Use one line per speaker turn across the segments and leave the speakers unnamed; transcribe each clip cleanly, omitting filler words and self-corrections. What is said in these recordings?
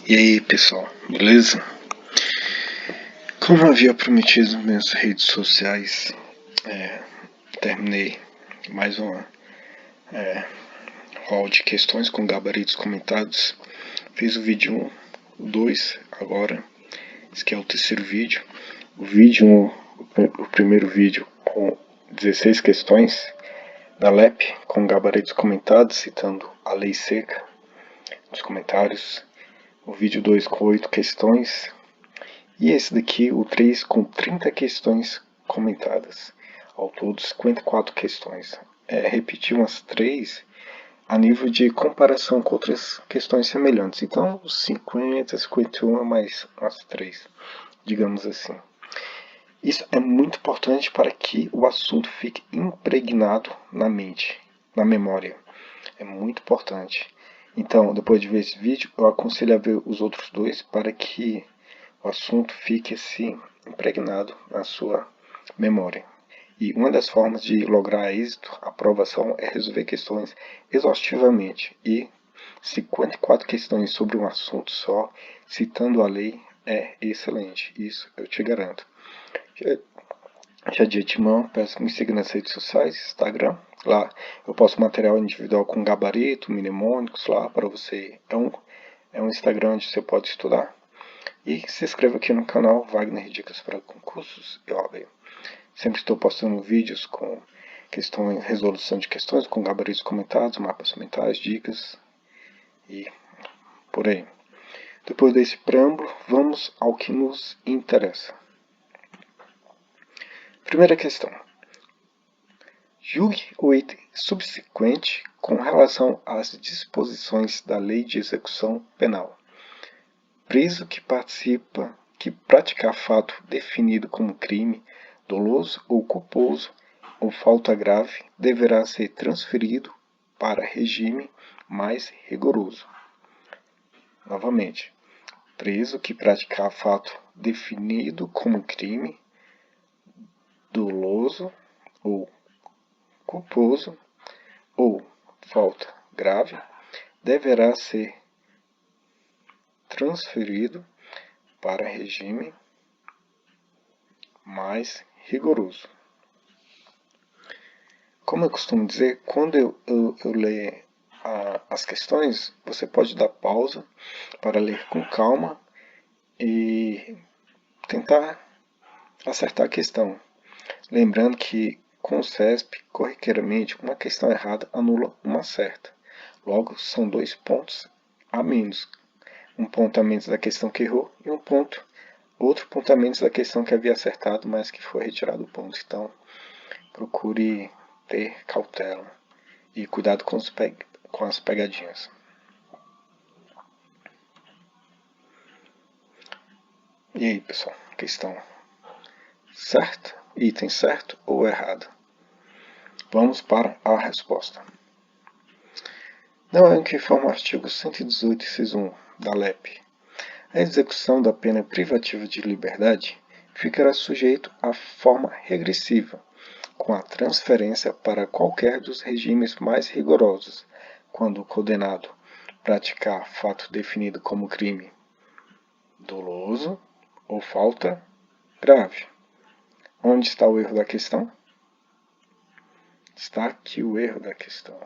E aí pessoal, beleza? Como havia prometido nas minhas redes sociais, terminei mais uma hall de questões com gabaritos comentados. Fiz o vídeo 1, o 2 agora, esse aqui é o terceiro vídeo. O primeiro vídeo com 16 questões da LEP com gabaritos comentados, citando a lei seca nos comentários. O vídeo 2 com 8 questões. E esse daqui, o 3, com 30 questões comentadas. Ao todo, 54 questões. Repetir umas 3 a nível de comparação com outras questões semelhantes. Então, 50, 51 mais umas 3, digamos assim. Isso é muito importante para que o assunto fique impregnado na mente, na memória. É muito importante. Então, depois de ver esse vídeo, eu aconselho a ver os outros dois para que o assunto fique assim impregnado na sua memória. E uma das formas de lograr êxito, aprovação, é resolver questões exaustivamente. E 54 questões sobre um assunto só, citando a lei, é excelente. Isso eu te garanto. Já de antemão, peço que me siga nas redes sociais, Instagram. Lá eu posto material individual com gabarito, mnemônicos lá para você. É um Instagram onde você pode estudar. E se inscreva aqui no canal Wagner Dicas para Concursos e OAB. Sempre estou postando vídeos com questões, resolução de questões, com gabaritos comentados, mapas mentais, dicas e por aí. Depois desse preâmbulo, vamos ao que nos interessa. Primeira questão. Julgue o item subsequente com relação às disposições da Lei de Execução Penal. Preso que praticar fato definido como crime, doloso ou culposo, ou falta grave, deverá ser transferido para regime mais rigoroso. Novamente, preso que praticar fato definido como crime, doloso ou culposo, ou falta grave, deverá ser transferido para regime mais rigoroso. Como eu costumo dizer, quando eu ler as questões, você pode dar pausa para ler com calma e tentar acertar a questão. Lembrando que com o CESP, corriqueiramente, uma questão errada anula uma certa. Logo, são 2 pontos a menos. Um ponto a menos da questão que errou e outro ponto a menos da questão que havia acertado, mas que foi retirado o ponto. Então, procure ter cautela e cuidado com as pegadinhas. E aí, pessoal, questão certa? Item certo ou errado? Vamos para a resposta. Não é o que informa o artigo 118, inciso 1 da LEP. A execução da pena privativa de liberdade ficará sujeito à forma regressiva, com a transferência para qualquer dos regimes mais rigorosos, quando o condenado praticar fato definido como crime doloso ou falta grave. Onde está o erro da questão? Está aqui o erro da questão.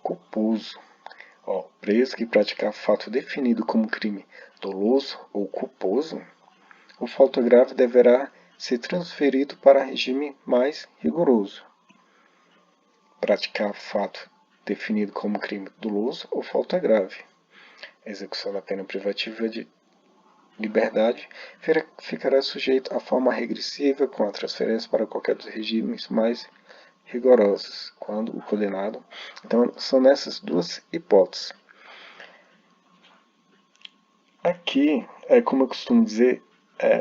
Culposo. Preso que praticar fato definido como crime doloso ou culposo, o falta grave deverá ser transferido para regime mais rigoroso. Praticar fato definido como crime doloso ou falta grave. A execução da pena privativa de liberdade ficará sujeito à forma regressiva com a transferência para qualquer dos regimes mais rigorosos, quando o condenado. Então, são nessas duas hipóteses. Aqui, como eu costumo dizer,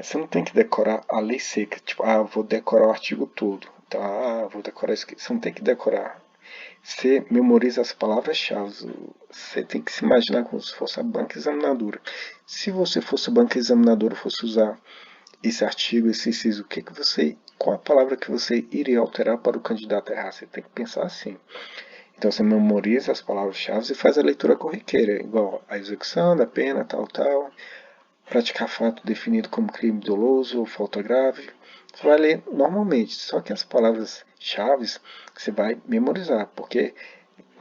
você não tem que decorar a lei seca, tipo, vou decorar o artigo todo, então, vou decorar isso aqui. Você não tem que decorar. Você memoriza as palavras-chave. Você tem que se imaginar como se fosse a banca examinadora. Se você fosse a banca examinadora, fosse usar esse artigo, esse inciso, qual a palavra que você iria alterar para o candidato errar? Você tem que pensar assim. Então você memoriza as palavras-chave e faz a leitura corriqueira, igual a execução da pena, tal, praticar fato definido como crime doloso ou falta grave. Você vai ler normalmente, só que as palavras-chave você vai memorizar, porque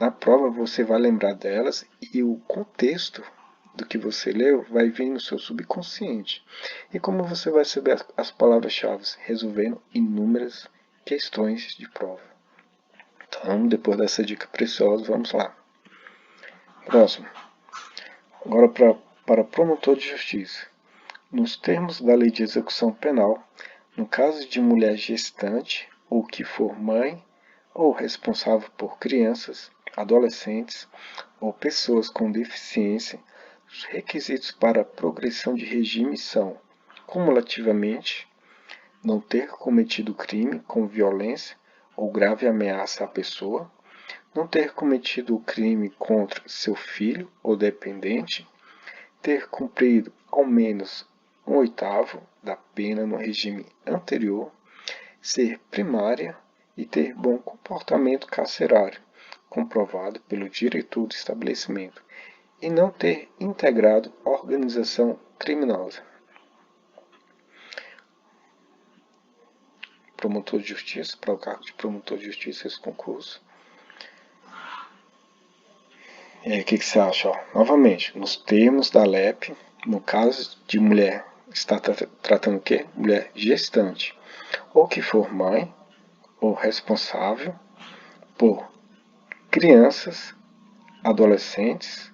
na prova você vai lembrar delas e o contexto do que você leu vai vir no seu subconsciente. E como você vai saber as palavras-chave? Resolvendo inúmeras questões de prova. Então, depois dessa dica preciosa, vamos lá. Próximo. Agora para promotor de justiça. Nos termos da Lei de Execução Penal, no caso de mulher gestante ou que for mãe ou responsável por crianças, adolescentes ou pessoas com deficiência, os requisitos para a progressão de regime são, cumulativamente, não ter cometido crime com violência ou grave ameaça à pessoa, não ter cometido o crime contra seu filho ou dependente, ter cumprido ao menos 1/8 da pena no regime anterior, ser primária e ter bom comportamento carcerário, comprovado pelo diretor do estabelecimento, e não ter integrado organização criminosa. Promotor de justiça, para o cargo de promotor de justiça, esse concurso. E aí, o que você acha? Novamente, nos termos da LEP, no caso de mulher, está tratando o quê? Mulher gestante, ou que for mãe, ou responsável por crianças, adolescentes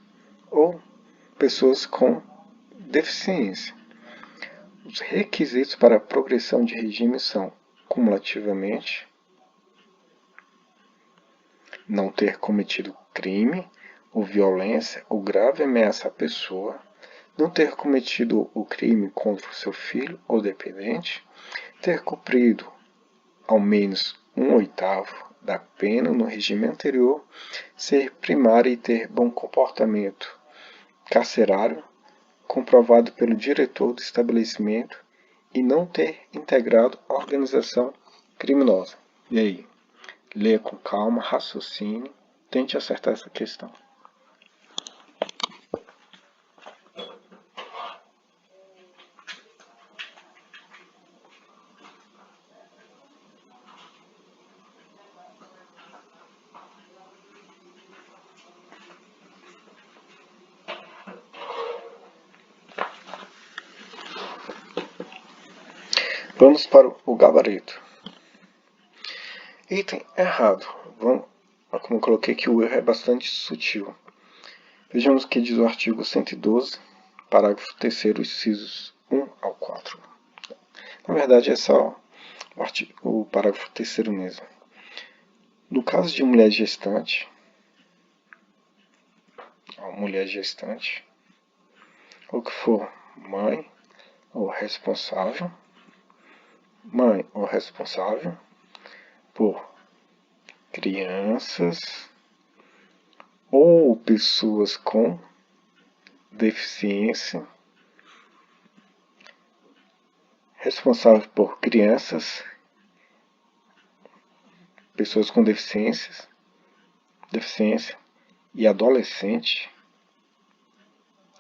ou pessoas com deficiência. Os requisitos para a progressão de regime são, cumulativamente, não ter cometido crime ou violência ou grave ameaça à pessoa, não ter cometido o crime contra o seu filho ou dependente, ter cumprido ao menos 1/8 da pena no regime anterior, ser primária e ter bom comportamento carcerário, comprovado pelo diretor do estabelecimento, e não ter integrado a organização criminosa. E aí? Leia com calma, raciocine, tente acertar essa questão. Vamos para o gabarito. Item errado. Como eu coloquei que o erro é bastante sutil. Vejamos o que diz o artigo 112, parágrafo 3º, incisos 1 ao 4. Na verdade é só o parágrafo 3º mesmo. No caso de mulher gestante, ou que for mãe ou responsável por crianças ou pessoas com deficiência, responsável por crianças, pessoas com deficiência e adolescente.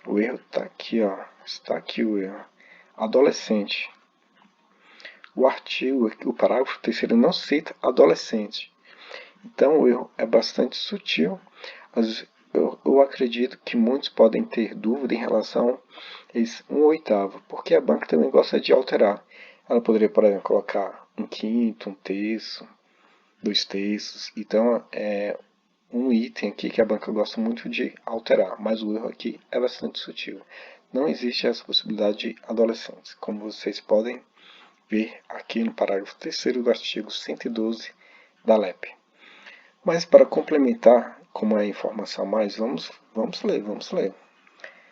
O erro está aqui, ó. Está aqui o erro. Adolescente. O parágrafo 3º não cita adolescente. Então o erro é bastante sutil. Eu acredito que muitos podem ter dúvida em relação a esse 1/8, porque a banca também gosta de alterar. Ela poderia, por exemplo, colocar 1/5, 1/3, 2/3. Então é um item aqui que a banca gosta muito de alterar, mas o erro aqui é bastante sutil. Não existe essa possibilidade de adolescentes, como vocês podem ver aqui no parágrafo 3º do artigo 112 da LEP. Mas para complementar, como é informação a mais, vamos ler.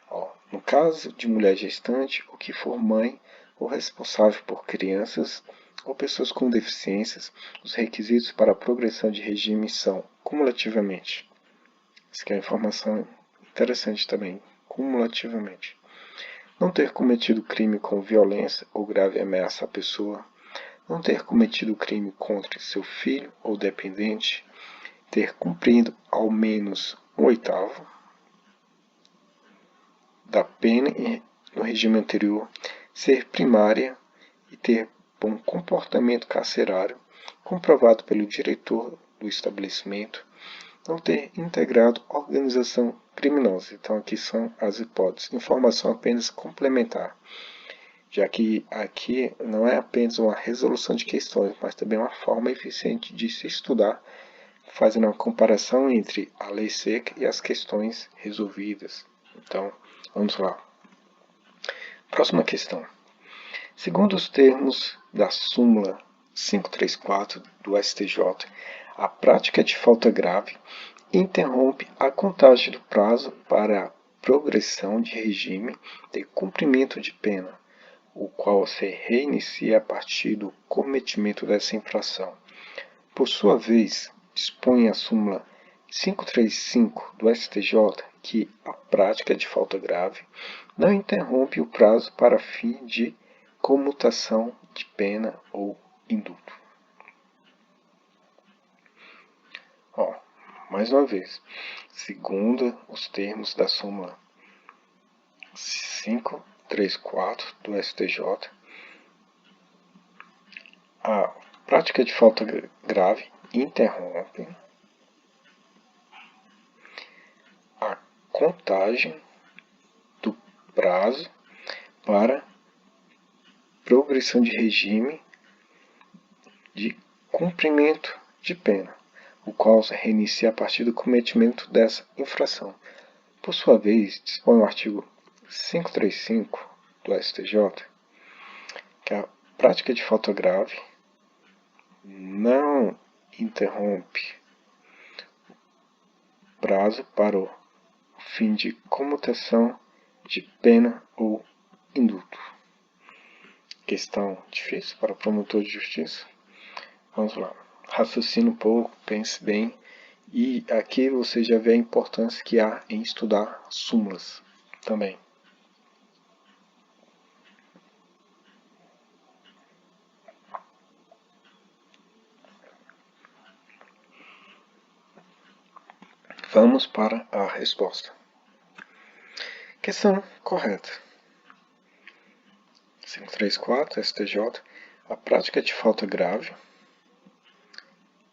Ó, no caso de mulher gestante, ou que for mãe ou responsável por crianças ou pessoas com deficiências, os requisitos para a progressão de regime são, cumulativamente. Isso aqui é uma informação interessante também, cumulativamente. Não ter cometido crime com violência ou grave ameaça à pessoa, não ter cometido crime contra seu filho ou dependente, ter cumprido ao menos 1/8 da pena no regime anterior, ser primária e ter bom comportamento carcerário, comprovado pelo diretor do estabelecimento, não ter integrado organização criminosa. Então aqui são as hipóteses. Informação apenas complementar, já que aqui não é apenas uma resolução de questões, mas também uma forma eficiente de se estudar, fazendo uma comparação entre a lei seca e as questões resolvidas. Então, vamos lá. Próxima questão. Segundo os termos da súmula 534 do STJ, a prática de falta grave interrompe a contagem do prazo para a progressão de regime de cumprimento de pena, o qual se reinicia a partir do cometimento dessa infração. Por sua vez, dispõe a súmula 535 do STJ que a prática de falta grave não interrompe o prazo para fim de comutação de pena ou indulto. Mais uma vez, segundo os termos da súmula 534 do STJ, a prática de falta grave interrompe a contagem do prazo para progressão de regime de cumprimento de pena, o qual se reinicia a partir do cometimento dessa infração. Por sua vez, dispõe o artigo 535 do STJ que a prática de falta grave não interrompe o prazo para o fim de comutação de pena ou indulto. Questão difícil para o promotor de justiça? Vamos lá. Raciocine um pouco, pense bem. E aqui você já vê a importância que há em estudar súmulas também. Vamos para a resposta. Questão correta. 534 STJ. A prática de falta grave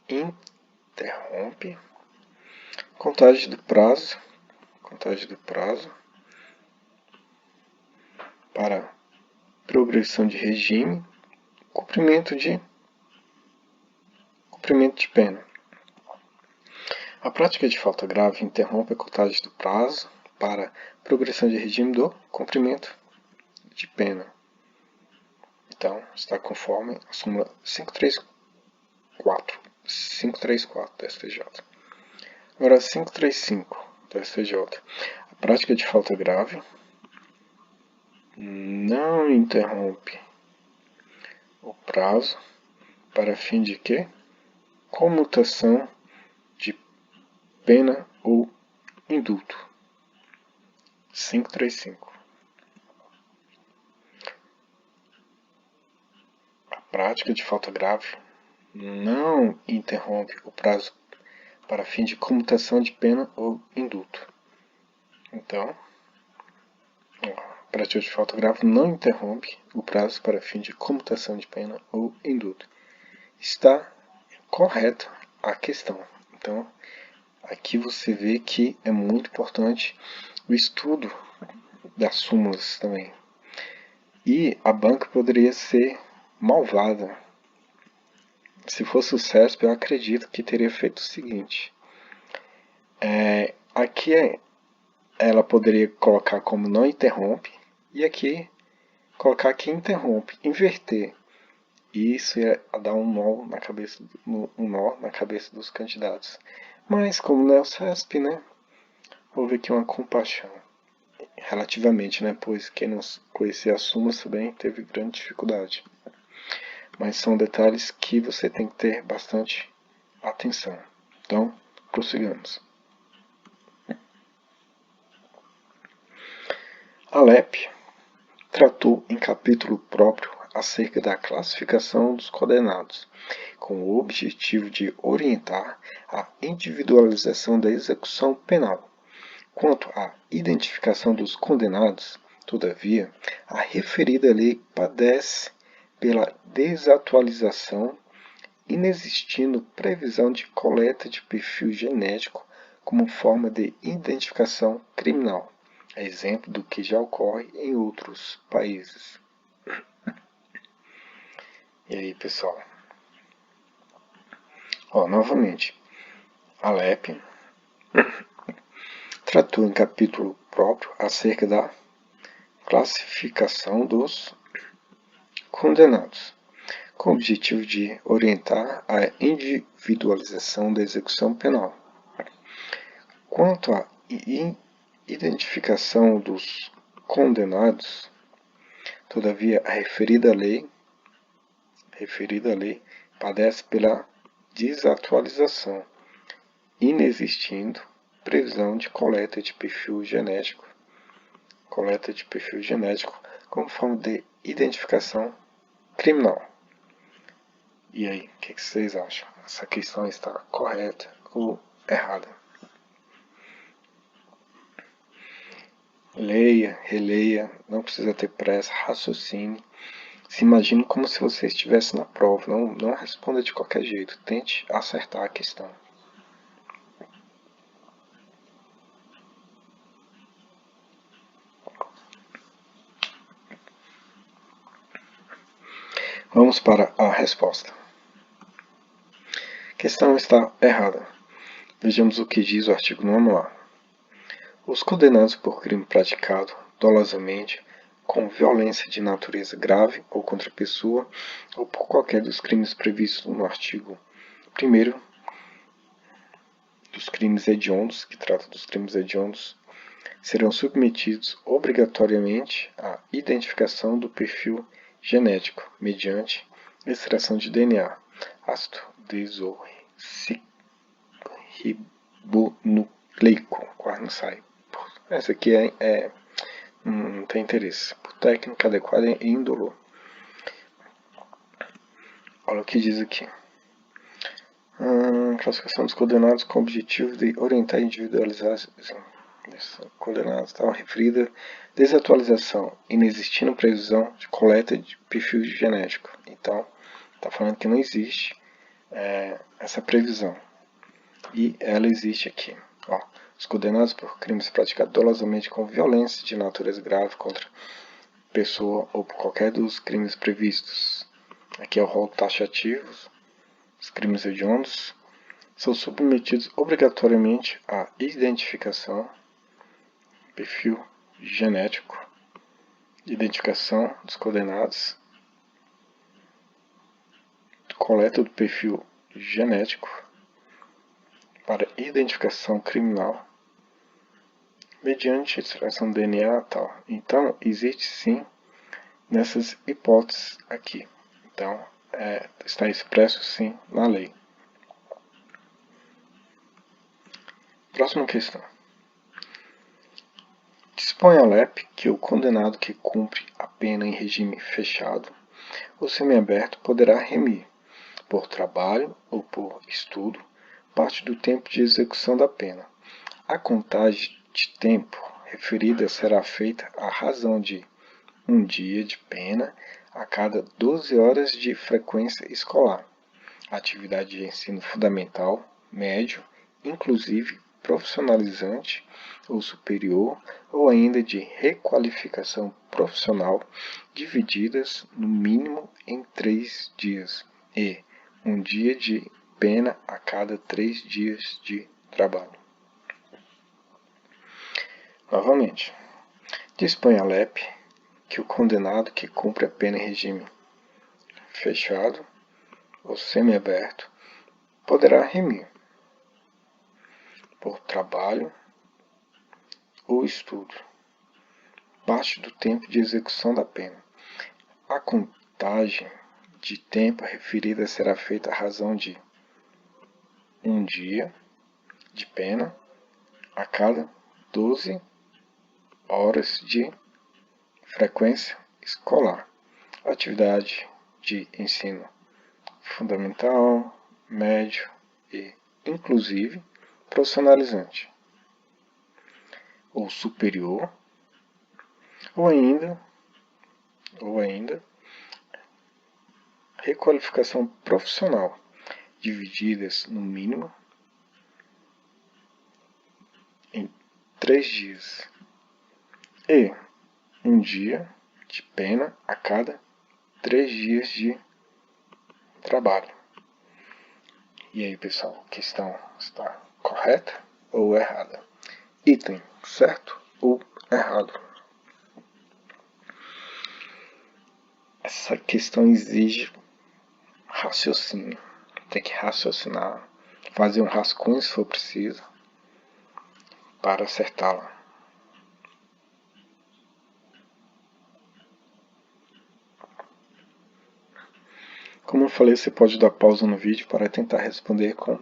interrompe contagem do prazo para progressão de regime, cumprimento de pena. A prática de falta grave interrompe a contagem do prazo para progressão de regime do cumprimento de pena. Então, está conforme a súmula 534 do STJ. Agora, 535 do STJ. A prática de falta grave não interrompe o prazo para fim de quê? Comutação de pena ou indulto. 535. A prática de falta grave não interrompe o prazo para fim de comutação de pena ou indulto. Então, a prática de falta grave não interrompe o prazo para fim de comutação de pena ou indulto. Está correta a questão. Então, aqui você vê que é muito importante o estudo das súmulas também. E a banca poderia ser malvada. Se fosse o CESP, eu acredito que teria feito o seguinte. Aqui ela poderia colocar como não interrompe, e aqui colocar que interrompe, inverter. E isso ia dar um nó na cabeça dos candidatos. Mas como não é o CESP, né? Houve aqui uma compaixão. Relativamente, né? Pois quem não conhecia a súmula também teve grande dificuldade. Mas são detalhes que você tem que ter bastante atenção. Então, prossigamos. A LEP tratou em capítulo próprio acerca da classificação dos condenados, com o objetivo de orientar a individualização da execução penal. Quanto à identificação dos condenados, todavia, a referida lei padece pela desatualização, inexistindo previsão de coleta de perfil genético como forma de identificação criminal, exemplo do que já ocorre em outros países. E aí, pessoal? Novamente, a LEP tratou em capítulo próprio acerca da classificação dos condenados, com o objetivo de orientar a individualização da execução penal. Quanto à identificação dos condenados, todavia, a referida lei padece pela desatualização, inexistindo previsão de coleta de perfil genético como forma de identificação criminal. E aí, o que vocês acham? Essa questão está correta ou errada? Leia, releia, não precisa ter pressa, raciocine. Se imagine como se você estivesse na prova, não responda de qualquer jeito, tente acertar a questão. Vamos para a resposta. A questão está errada. Vejamos o que diz o artigo 9º. Os condenados por crime praticado dolosamente, com violência de natureza grave ou contra a pessoa, ou por qualquer dos crimes previstos no artigo 1º dos crimes hediondos, que trata dos crimes hediondos, serão submetidos obrigatoriamente à identificação do perfil genético mediante extração de DNA, ácido desoxirribonucleico. Quase não sai. Essa aqui não tem interesse. Por técnica adequada e indolor. Olha o que diz aqui. Classificação dos condenados com o objetivo de orientar e individualizar condenados. Estava referida desatualização, inexistindo previsão de coleta de perfil genético. Então, está falando que não existe essa previsão. E ela existe aqui. Os condenados por crimes praticados dolosamente com violência de natureza grave contra pessoa ou por qualquer dos crimes previstos. Aqui é o rol taxativo. Os crimes hediondos são submetidos obrigatoriamente à identificação, perfil genético, identificação dos condenados, coleta do perfil genético para identificação criminal, mediante extração do DNA e tal. Então, existe sim nessas hipóteses aqui. Então, está expresso sim na lei. Próxima questão. Dispõe a LEP que o condenado que cumpre a pena em regime fechado ou semiaberto poderá remir, por trabalho ou por estudo, parte do tempo de execução da pena. A contagem de tempo referida será feita à razão de 1 dia de pena a cada 12 horas de frequência escolar, atividade de ensino fundamental, médio, inclusive profissionalizante ou superior, ou ainda de requalificação profissional, divididas no mínimo em 3 dias, e 1 dia de pena a cada 3 dias de trabalho. Novamente, dispõe a LEP que o condenado que cumpre a pena em regime fechado ou semiaberto poderá remir por trabalho ou estudo, parte do tempo de execução da pena. A contagem de tempo referida será feita à razão de 1 dia de pena a cada 12 horas de frequência escolar, atividade de ensino fundamental, médio e, inclusive, profissionalizante, ou superior, ou ainda requalificação profissional, divididas no mínimo em 3 dias e um dia de pena a cada 3 dias de trabalho. E aí, pessoal, a questão está correta ou errada? Item certo ou errado? Essa questão exige raciocínio. Tem que raciocinar, fazer um rascunho se for preciso, para acertá-la. Como eu falei, você pode dar pausa no vídeo para tentar responder com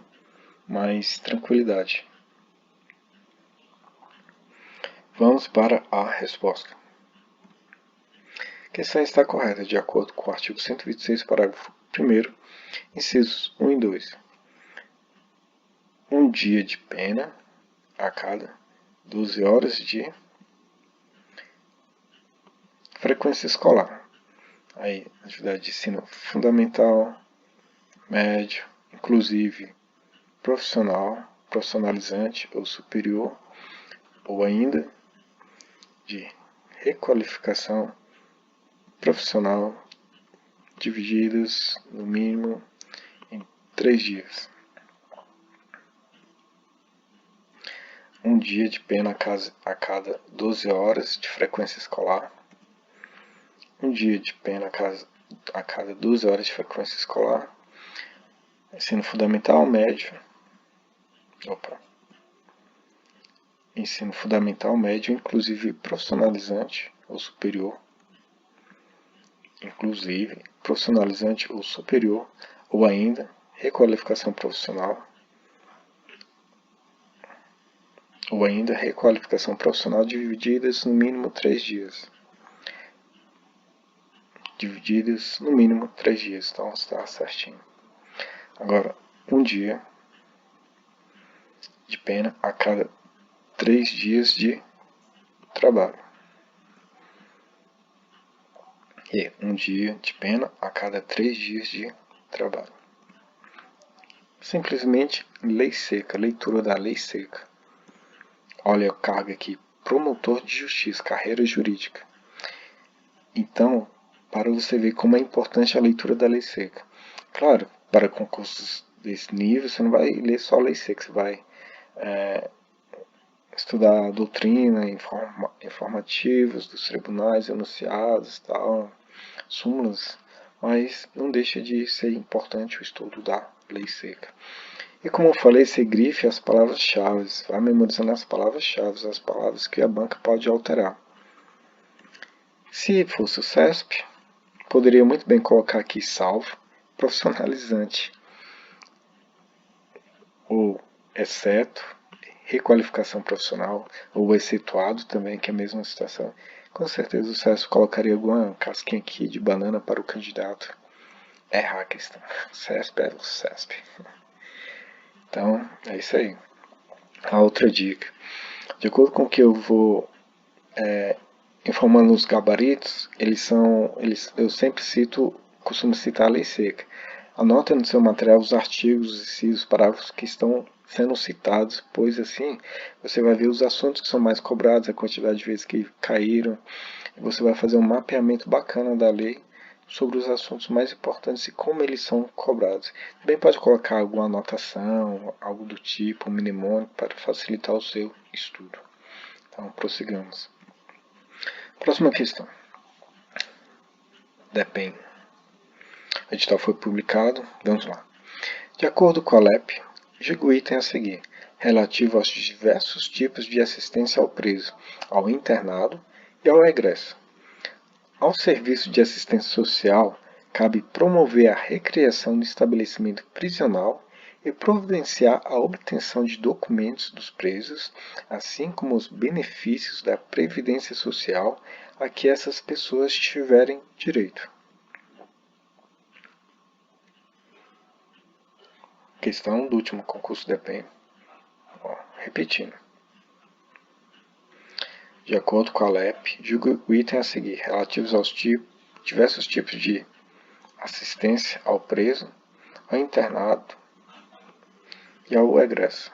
mais tranquilidade. Vamos para a resposta. A questão está correta, de acordo com o artigo 126, parágrafo 1º, incisos 1 e 2. Um dia de pena a cada 12 horas de frequência escolar. Aí, atividade de ensino fundamental, médio, inclusive profissional, profissionalizante ou superior, ou ainda de requalificação profissional, divididas no mínimo em 3 dias. Um dia de pena a cada 12 horas de frequência escolar. Um dia de pena a cada 12 horas de frequência escolar. Ensino fundamental, médio. Ensino fundamental, médio, inclusive profissionalizante ou superior. Inclusive profissionalizante ou superior, ou ainda requalificação profissional. Ou ainda requalificação profissional divididas no mínimo 3 dias. Divididas no mínimo 3 dias, então está certinho. Agora, um dia de pena a cada 3 dias de trabalho. E um dia de pena a cada 3 dias de trabalho. Simplesmente lei seca, leitura da lei seca. Olha a carga aqui, promotor de justiça, carreira jurídica. Então, para você ver como é importante a leitura da lei seca. Claro, para concursos desse nível, você não vai ler só a lei seca, você vai estudar a doutrina, informativos dos tribunais, enunciados, tal, súmulas, mas não deixa de ser importante o estudo da lei seca. E como eu falei, você grife as palavras-chave, vai memorizando as palavras-chave, as palavras que a banca pode alterar. Se fosse o CESP, poderia muito bem colocar aqui salvo, profissionalizante, ou exceto, requalificação profissional, ou excetuado também, que é a mesma situação. Com certeza o CESP colocaria alguma casquinha aqui de banana para o candidato errar a questão. CESP é o CESP. Então, é isso aí. A outra dica. De acordo com o que eu vou informando os gabaritos, eu sempre costumo citar a lei seca. Anota no seu material os artigos e os parágrafos que estão sendo citados, pois assim você vai ver os assuntos que são mais cobrados, a quantidade de vezes que caíram, e você vai fazer um mapeamento bacana da lei sobre os assuntos mais importantes e como eles são cobrados. Também pode colocar alguma anotação, algo do tipo, um mnemônico para facilitar o seu estudo. Então, prossigamos. Próxima questão. Depende. O edital foi publicado. Vamos lá. De acordo com a LEP, diga o item a seguir, relativo aos diversos tipos de assistência ao preso, ao internado e ao egresso. Ao serviço de assistência social, cabe promover a recriação do estabelecimento prisional e providenciar a obtenção de documentos dos presos, assim como os benefícios da previdência social a que essas pessoas tiverem direito. questão do último concurso do EPEM. Repetindo. De acordo com a LEP, julgue o item a seguir relativos aos diversos tipos de assistência ao preso, ao internado e ao egresso.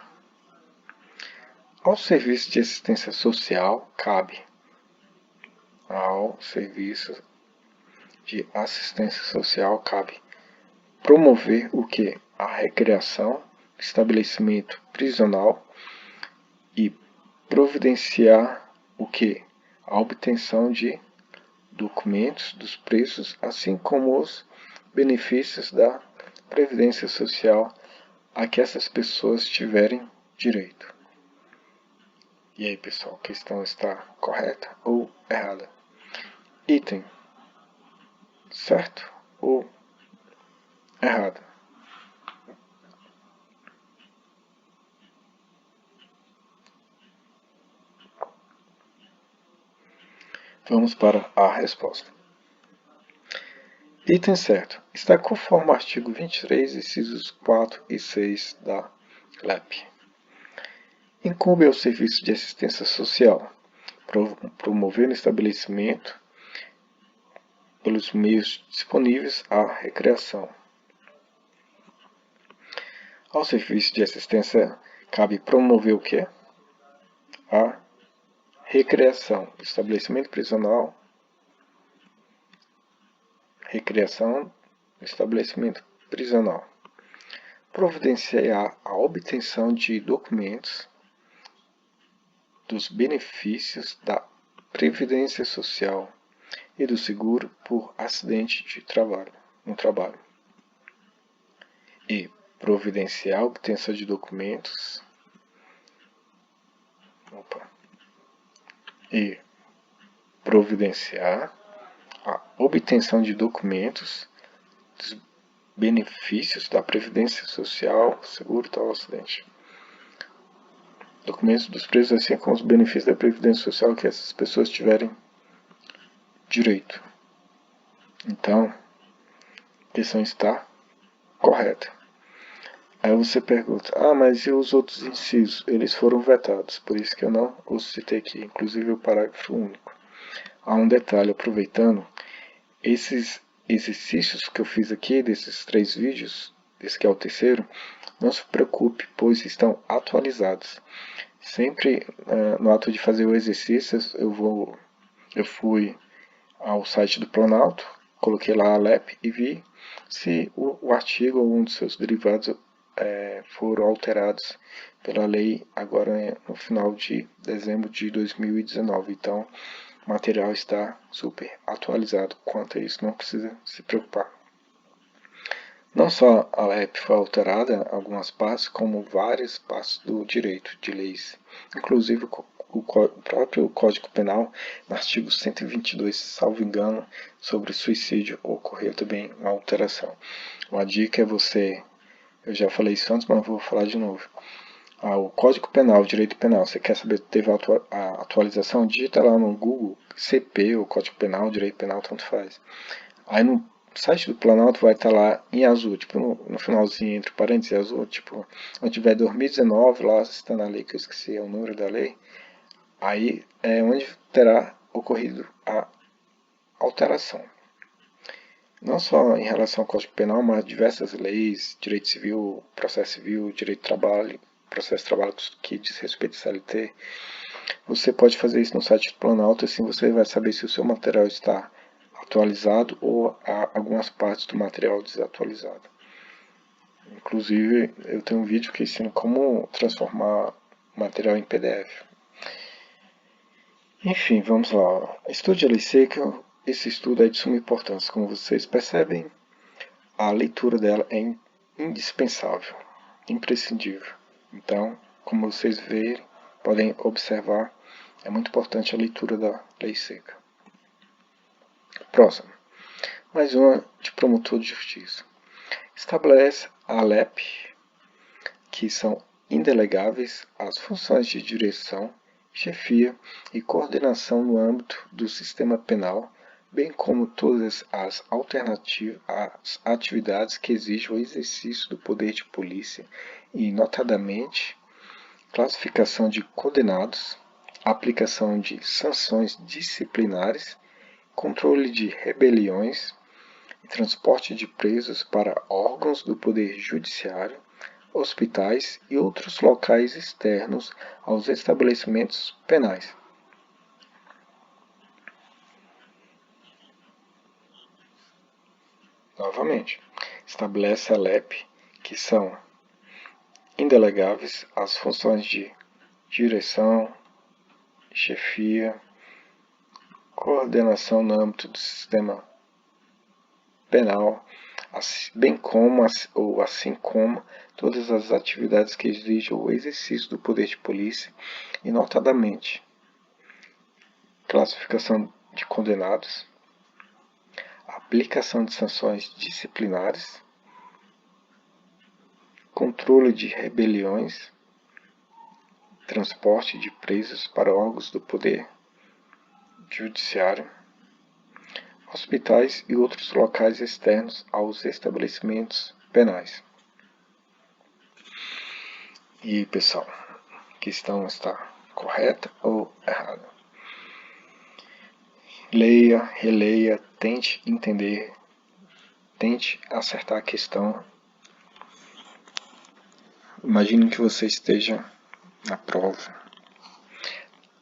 Ao serviço de assistência social cabe promover o que? A recreação, estabelecimento prisional e providenciar o que? A obtenção de documentos dos presos, assim como os benefícios da Previdência Social a que essas pessoas tiverem direito. E aí, pessoal, a questão está correta ou errada? Item certo ou errado? Vamos para a resposta. Item certo. Está conforme o artigo 23, incisos 4 e 6 da LEP. Incumbe ao Serviço de Assistência Social promover no estabelecimento, pelos meios disponíveis, a recreação. Ao Serviço de Assistência cabe promover o quê? A recreação, estabelecimento prisional, recreação, estabelecimento prisional. Providenciar a obtenção de documentos dos benefícios da Previdência Social e do seguro por acidente de trabalho, no trabalho. E providenciar a obtenção de documentos e providenciar a obtenção de documentos dos benefícios da Previdência Social, seguro tal acidente. Documentos dos presos, assim como os benefícios da Previdência Social que essas pessoas tiverem direito. Então, a questão está correta. Aí você pergunta, mas e os outros incisos? Eles foram vetados, por isso que eu não os citei aqui, inclusive o parágrafo único. Há um detalhe, aproveitando, esses exercícios que eu fiz aqui, desses 3 vídeos, esse que é o terceiro, não se preocupe, pois estão atualizados. Sempre no ato de fazer o exercício, eu fui ao site do Planalto, coloquei lá a LEP e vi se o artigo ou um dos seus derivados foram alterados pela lei agora no final de dezembro de 2019. Então, o material está super atualizado quanto a isso, não precisa se preocupar. Não só a LEP foi alterada algumas partes, como várias partes do direito de leis, inclusive o próprio Código Penal, no artigo 122, salvo engano, sobre suicídio, ocorreu também uma alteração. Uma dica é eu já falei isso antes, mas vou falar de novo. O Código Penal, o Direito Penal, você quer saber se teve a atualização? Digita lá no Google CP, o Código Penal, Direito Penal, tanto faz. Aí no site do Planalto vai estar lá em azul, tipo no finalzinho, entre parênteses azul, tipo, onde tiver 2019, lá está na lei, que eu esqueci o número da lei, aí é onde terá ocorrido a alteração. Não só em relação ao Código Penal, mas diversas leis, direito civil, processo civil, direito de trabalho, processo de trabalho que diz respeito à CLT. Você pode fazer isso no site do Planalto, assim você vai saber se o seu material está atualizado ou há algumas partes do material desatualizado. Inclusive, eu tenho um vídeo que ensina como transformar o material em PDF. Enfim, vamos lá. Estude a lei seca. Esse estudo é de suma importância. Como vocês percebem, a leitura dela é indispensável, imprescindível. Então, como vocês podem observar, é muito importante a leitura da lei seca. Próximo. Mais uma de promotor de justiça. Estabelece a LEP que são indelegáveis as funções de direção, chefia e coordenação no âmbito do sistema penal bem como todas as atividades que exigem o exercício do poder de polícia e, notadamente, classificação de condenados, aplicação de sanções disciplinares, controle de rebeliões e transporte de presos para órgãos do poder judiciário, hospitais e outros locais externos aos estabelecimentos penais. Novamente, estabelece a LEP que são indelegáveis as funções de direção, chefia, coordenação no âmbito do sistema penal, bem como assim como todas as atividades que exigem o exercício do poder de polícia e, notadamente, classificação de condenados, aplicação de sanções disciplinares, controle de rebeliões, transporte de presos para órgãos do poder judiciário, hospitais e outros locais externos aos estabelecimentos penais. E pessoal, a questão está correta ou errada? Leia, releia, tente entender, tente acertar a questão. Imagine que você esteja na prova.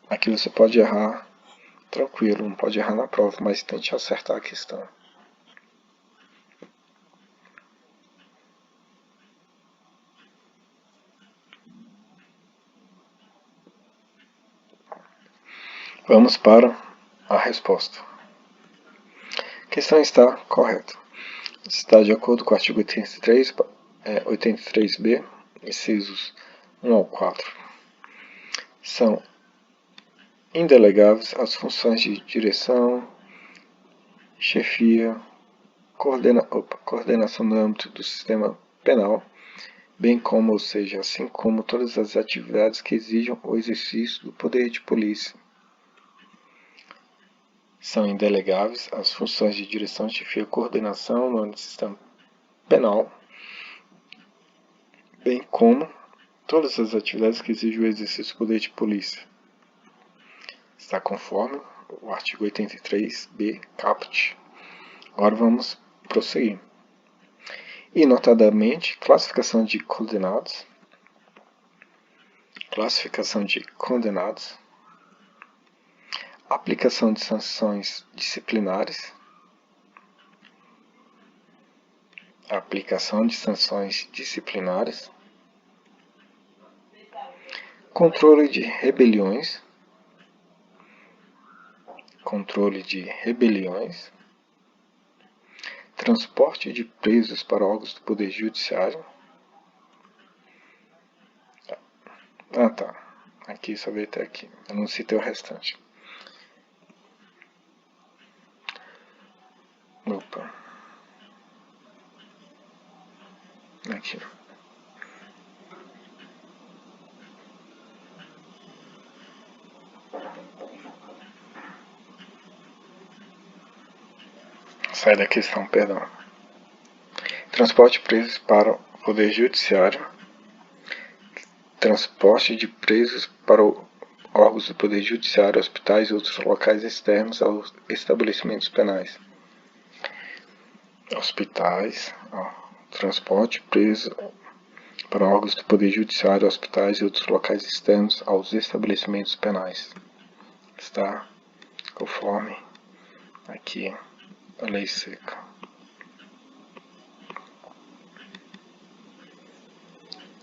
Aqui você pode errar tranquilo, não pode errar na prova, mas tente acertar a questão. Vamos para a resposta. A questão está correta. Está de acordo com o artigo 83b, incisos 1 ao 4. São indelegáveis as funções de direção, chefia, coordenação no âmbito do sistema penal, bem como, ou seja, assim como todas as atividades que exijam o exercício do poder de polícia. São indelegáveis as funções de direção, chefia e coordenação no âmbito do sistema penal, bem como todas as atividades que exigem o exercício do poder de polícia. Está conforme o artigo 83b, caput. Agora vamos prosseguir. E, notadamente, classificação de condenados, aplicação de sanções disciplinares, controle de rebeliões, transporte de presos para órgãos do Poder Judiciário. Aqui só veio até aqui. Eu não citei o restante. Aqui. Sai da questão, perdão. Transporte de presos para o Poder Judiciário. Transporte de presos para órgãos do Poder Judiciário, hospitais e outros locais externos aos estabelecimentos penais. Hospitais, transporte de presos para órgãos do Poder Judiciário, hospitais e outros locais externos aos estabelecimentos penais. Está conforme aqui a lei seca.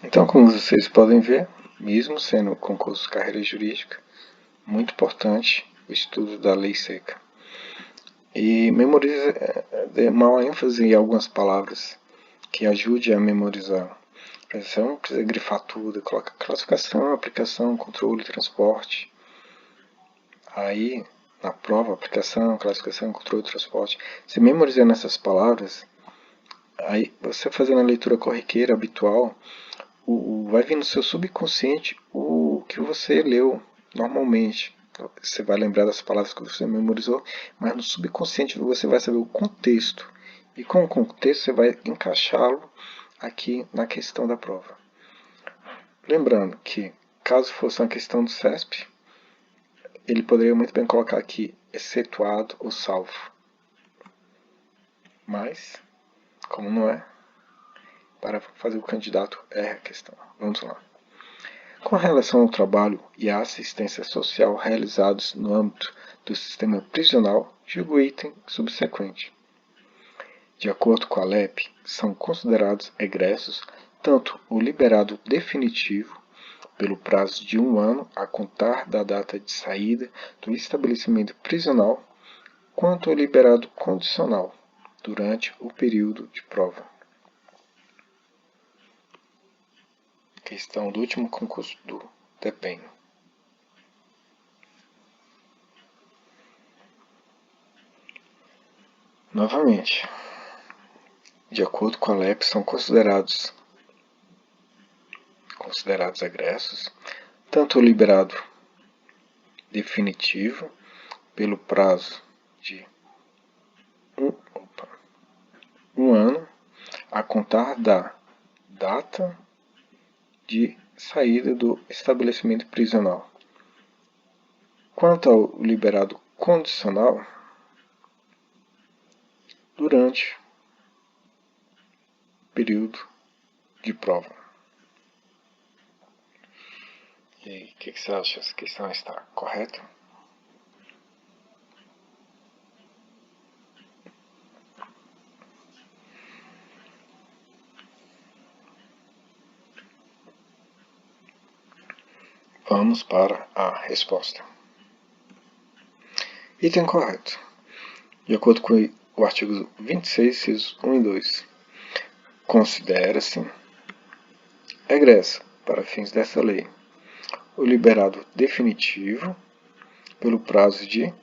Então, como vocês podem ver, mesmo sendo concurso de carreira jurídica, muito importante o estudo da lei seca. E memorize, dê uma ênfase em algumas palavras que ajude a memorizar. Você não precisa grifar tudo, coloca classificação, aplicação, controle, transporte. Aí, na prova, aplicação, classificação, controle, transporte. Se memorizando essas palavras, aí você fazendo a leitura corriqueira, habitual, vai vir no seu subconsciente o que você leu normalmente. você vai lembrar das palavras que você memorizou, mas no subconsciente você vai saber o contexto. E com o contexto você vai encaixá-lo aqui na questão da prova. Lembrando que, caso fosse uma questão do CESP, ele poderia muito bem colocar aqui excetuado ou salvo. Mas, como não é, para fazer o candidato erre a questão. Vamos lá. Com relação ao trabalho e à assistência social realizados no âmbito do sistema prisional, julgue o item subsequente. De acordo com a LEP, são considerados egressos tanto o liberado definitivo, pelo prazo de 1 ano a contar da data de saída do estabelecimento prisional, quanto o liberado condicional, durante o período de prova. Questão do último concurso do DEPEN. Novamente, de acordo com a LEP, são considerados egressos tanto o liberado definitivo pelo prazo de um ano a contar da data de saída do estabelecimento prisional. Quanto ao liberado condicional, durante o período de prova. E aí, o que você acha? Essa questão está correta? Vamos para a resposta. Item correto. De acordo com o artigo 26, incisos 1 e 2, considera-se egresso, para fins dessa lei, o liberado definitivo pelo prazo de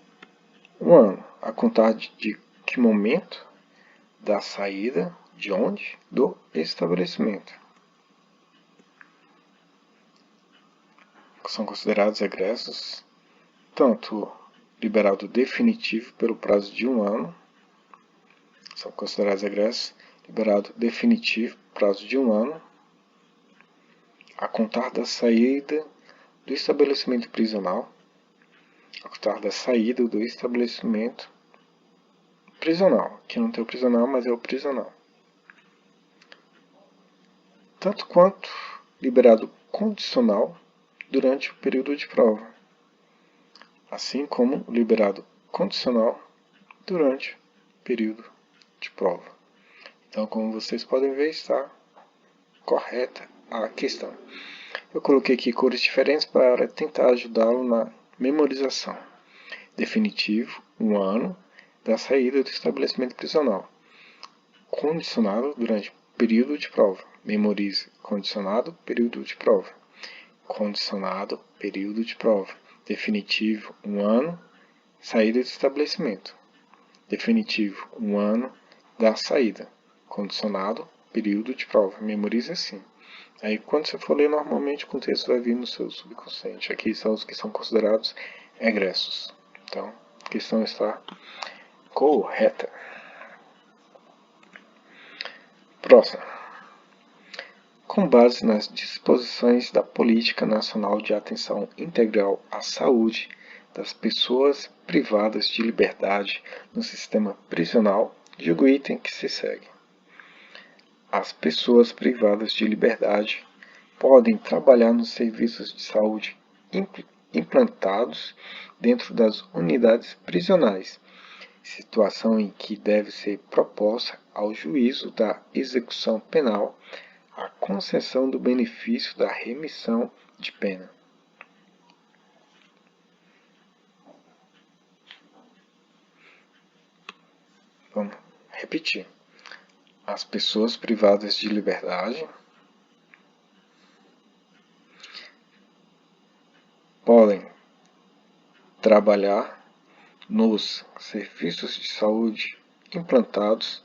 1 ano, a contar de que momento da saída de onde? Do estabelecimento. São considerados egressos tanto liberado definitivo pelo prazo de 1 ano, são considerados egressos liberado definitivo prazo de 1 ano, a contar da saída do estabelecimento prisional, a contar da saída do estabelecimento prisional, que não tem o prisional, mas é o prisional. Tanto quanto liberado condicional durante o período de prova, assim como liberado condicional durante o período de prova. Então, como vocês podem ver, está correta a questão. Eu coloquei aqui cores diferentes para tentar ajudá-lo na memorização. Definitivo, 1 ano da saída do estabelecimento prisional. Condicionado durante o período de prova. Memorize. Condicionado, período de prova. Condicionado, período de prova. Definitivo, 1 ano, saída do estabelecimento. Definitivo, 1 ano da saída. Condicionado, período de prova. Memorize assim. Aí, quando você for ler, normalmente o contexto vai vir no seu subconsciente. Aqui são os que são considerados egressos. Então, a questão está correta. Próxima. Com base nas disposições da Política Nacional de Atenção Integral à Saúde das pessoas privadas de liberdade no sistema prisional, julgue o item que se segue. As pessoas privadas de liberdade podem trabalhar nos serviços de saúde implantados dentro das unidades prisionais, situação em que deve ser proposta ao juízo da execução penal a concessão do benefício da remissão de pena. Vamos repetir. As pessoas privadas de liberdade podem trabalhar nos serviços de saúde implantados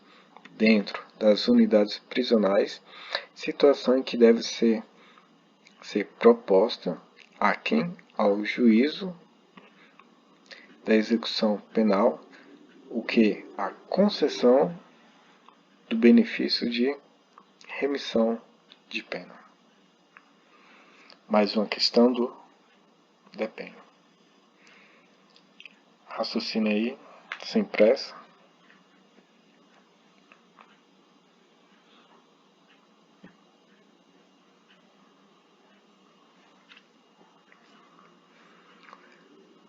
dentro das unidades prisionais, situação em que deve ser proposta a quem? Ao juízo da execução penal, o que? A concessão do benefício de remissão de pena. Mais uma questão do depende. Raciocine aí, sem pressa.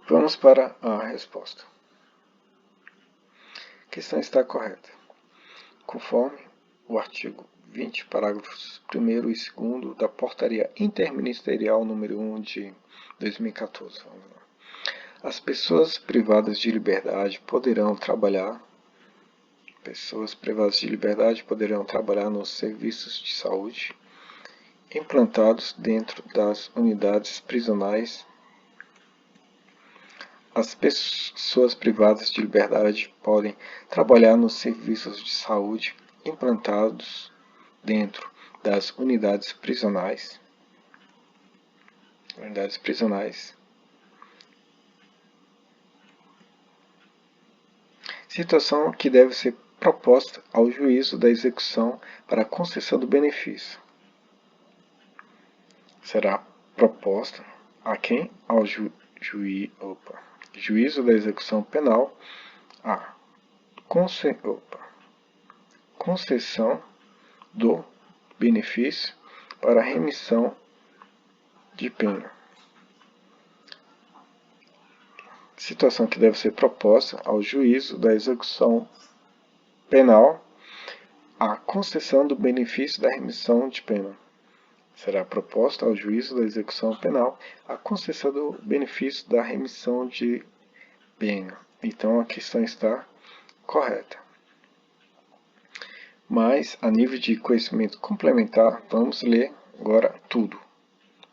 Vamos para a resposta. A questão está correta. Conforme o artigo 20, parágrafos 1º e 2º da Portaria Interministerial número 1 de 2014. Vamos lá. As pessoas privadas de liberdade poderão trabalhar nos serviços de saúde implantados dentro das unidades prisionais. As pessoas privadas de liberdade podem trabalhar nos serviços de saúde implantados dentro das unidades prisionais. Situação que deve ser proposta ao juízo da execução para a concessão do benefício. Será proposta a quem? Ao juízo da execução penal a concessão do benefício para remissão de pena. Situação que deve ser proposta ao juízo da execução penal a concessão do benefício da remissão de pena. Será proposta ao juízo da execução penal a concessão do benefício da remissão de pena. Então a questão está correta. Mas, a nível de conhecimento complementar, vamos ler agora tudo,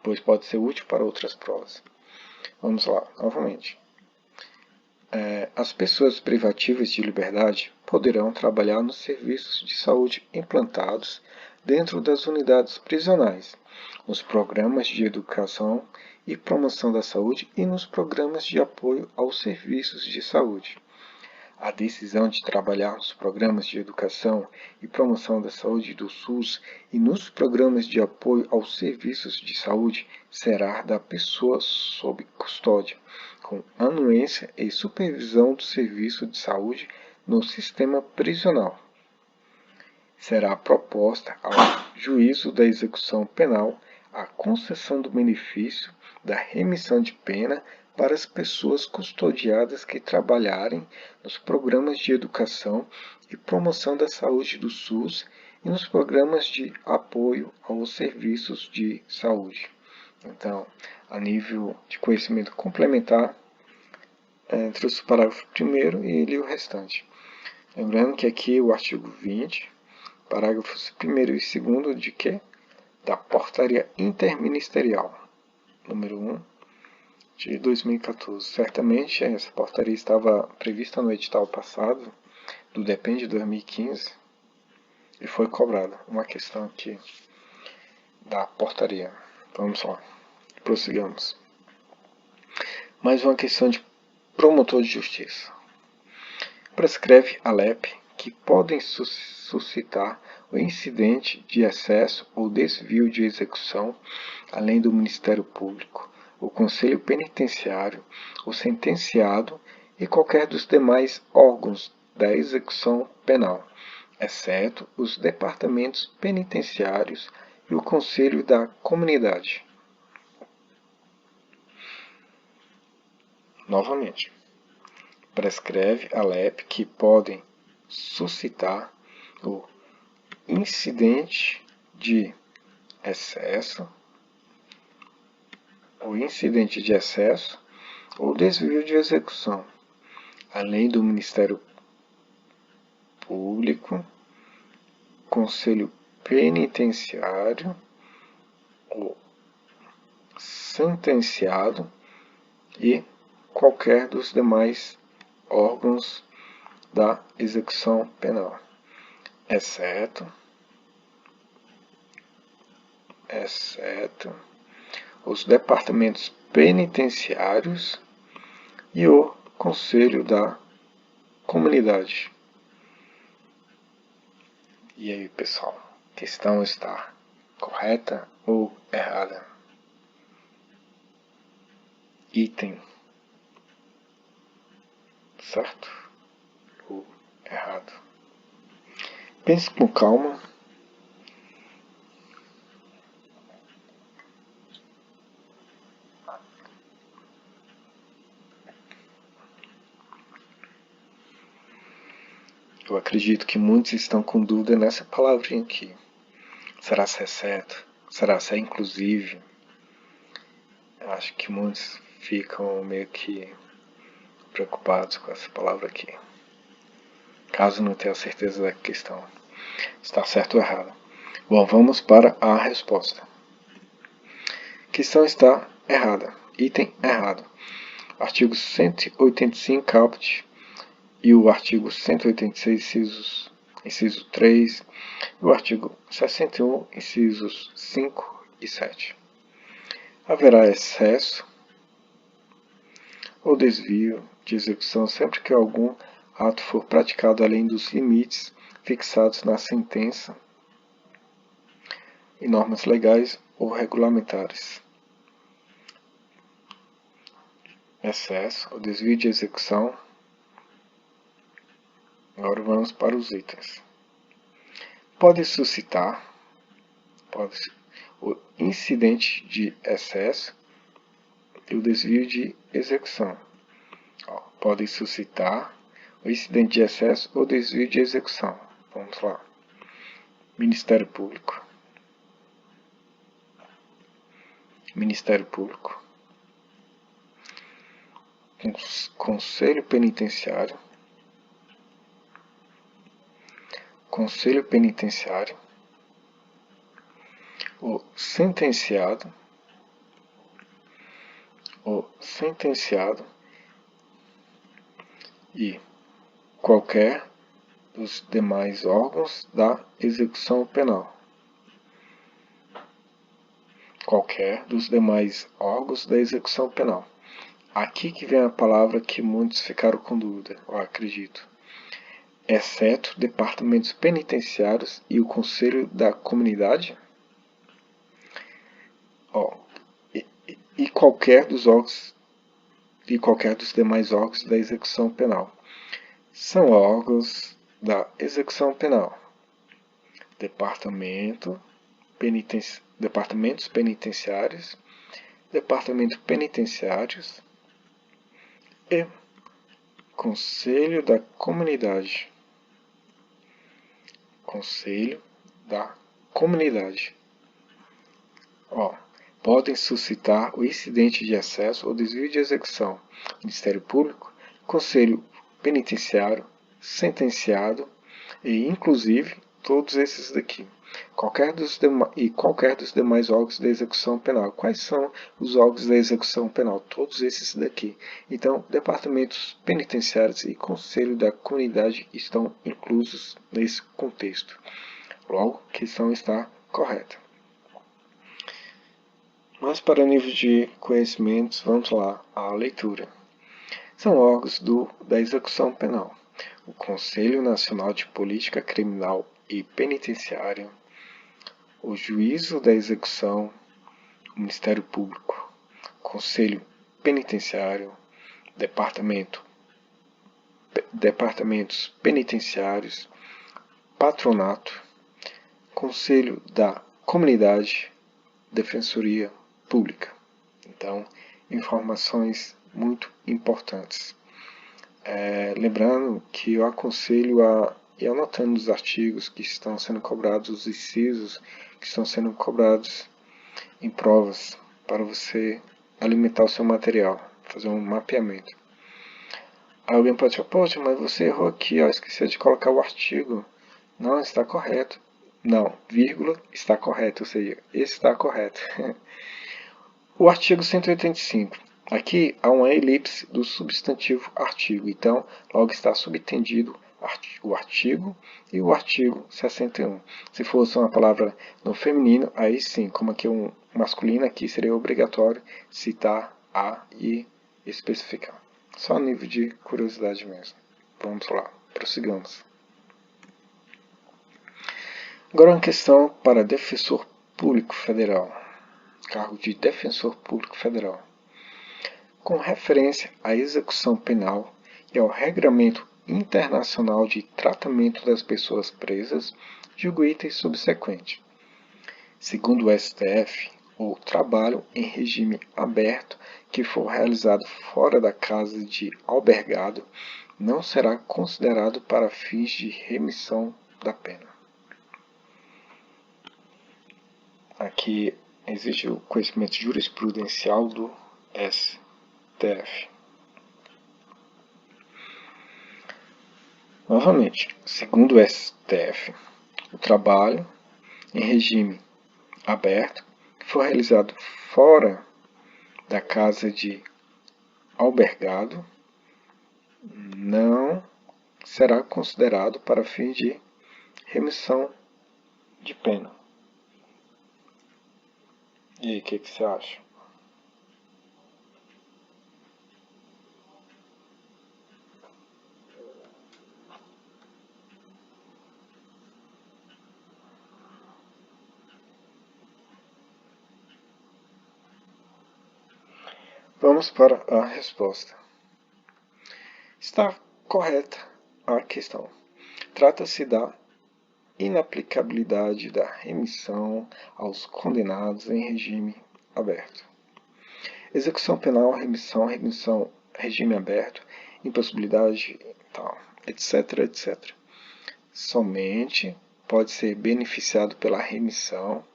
pois pode ser útil para outras provas. Vamos lá, novamente. As pessoas privativas de liberdade poderão trabalhar nos serviços de saúde implantados dentro das unidades prisionais, nos programas de educação e promoção da saúde e nos programas de apoio aos serviços de saúde. A decisão de trabalhar nos programas de educação e promoção da saúde do SUS e nos programas de apoio aos serviços de saúde será da pessoa sob custódia, com anuência e supervisão do serviço de saúde no sistema prisional. Será proposta ao juízo da execução penal a concessão do benefício da remissão de pena para as pessoas custodiadas que trabalharem nos programas de educação e promoção da saúde do SUS e nos programas de apoio aos serviços de saúde. Então, a nível de conhecimento complementar, entre os parágrafos 1º e o restante. Lembrando que aqui o artigo 20, parágrafos 1º e 2º de quê? Da Portaria Interministerial, número 1, de 2014. Certamente essa portaria estava prevista no edital passado, do DEPEN de 2015, e foi cobrada. Uma questão aqui da portaria. Vamos lá, prossigamos. Mais uma questão de promotor de justiça. Prescreve a LEP que podem suscitar o incidente de excesso ou desvio de execução, além do Ministério Público, o Conselho Penitenciário, o sentenciado e qualquer dos demais órgãos da execução penal, exceto os departamentos penitenciários e o Conselho da Comunidade. Novamente, prescreve a LEP que podem suscitar o incidente de excesso ou desvio de execução, além do Ministério Público, Conselho Penitenciário, o sentenciado e qualquer dos demais órgãos da execução penal, exceto os departamentos penitenciários e o conselho da comunidade. E aí, pessoal, a questão está correta ou errada? Item certo ou errado? Pense com calma. Eu acredito que muitos estão com dúvida nessa palavrinha aqui. Será se é certo? Será se é inclusive? Eu acho que muitos ficam meio que preocupados com essa palavra aqui. Caso não tenha certeza da questão. Está certo ou errado? Bom, vamos para a resposta. A questão está errada. Item errado. Artigo 185 caput e o artigo 186, inciso 3, e o artigo 61, incisos 5 e 7. Haverá excesso ou desvio de execução sempre que algum ato for praticado além dos limites fixados na sentença e normas legais ou regulamentares. Excesso ou desvio de execução. Agora vamos para os itens. Pode suscitar o incidente de excesso e o desvio de execução. Pode suscitar o incidente de excesso ou desvio de execução. Vamos lá. Ministério Público. Ministério Público. Conselho Penitenciário. Conselho Penitenciário. O sentenciado. O sentenciado. E qualquer dos demais órgãos da execução penal. Qualquer dos demais órgãos da execução penal. Aqui que vem a palavra que muitos ficaram com dúvida, eu acredito. Exceto departamentos penitenciários e o Conselho da Comunidade. E qualquer dos órgãos e qualquer dos demais órgãos da execução penal. São órgãos da execução penal. Departamentos penitenciários, departamentos penitenciários e Conselho da Comunidade. Conselho da Comunidade. Podem suscitar o incidente de excesso ou desvio de execução. Ministério Público, Conselho Penitenciário, sentenciado e, inclusive, todos esses daqui. Qualquer dos demais órgãos da execução penal. Quais são os órgãos da execução penal? Todos esses daqui. Então, departamentos penitenciários e Conselho da Comunidade estão inclusos nesse contexto. Logo, a questão está correta. Mas para o nível de conhecimentos, vamos lá, a leitura. São órgãos da execução penal. O Conselho Nacional de Política Criminal e Penitenciária, o Juízo da Execução, o Ministério Público, Conselho Penitenciário, Departamentos Penitenciários, Patronato, Conselho da Comunidade, Defensoria Pública. Então, informações muito importantes. Lembrando que eu aconselho a ir anotando os artigos que estão sendo cobrados, os incisos que estão sendo cobrados em provas, para você alimentar o seu material, fazer um mapeamento. Alguém pode falar, poxa, mas você errou aqui, esqueceu de colocar o artigo. Não, está correto. Não, vírgula está correto, ou seja, está correto. O artigo 185. Aqui há uma elipse do substantivo artigo, então logo está subtendido o artigo e o artigo 61. Se fosse uma palavra no feminino, aí sim, como aqui é um masculino, aqui seria obrigatório citar a e especificar, Só a nível de curiosidade mesmo. Vamos lá, prossigamos. Agora uma questão para defensor público federal. Cargo de defensor público federal. Com referência à execução penal e ao Regramento Internacional de Tratamento das Pessoas Presas, julgo item subsequente. Segundo o STF, o trabalho em regime aberto que for realizado fora da casa de albergado não será considerado para fins de remissão da pena. Aqui existe o conhecimento jurisprudencial do STF. Novamente, segundo o STF, o trabalho em regime aberto que for realizado fora da casa de albergado não será considerado para fins de remissão de pena. E aí, o que você acha? Vamos para a resposta. Está correta a questão. Trata-se da inaplicabilidade da remissão aos condenados em regime aberto. Execução penal, remissão, regime aberto, impossibilidade, tal, etc, etc. Somente pode ser beneficiado pela remissão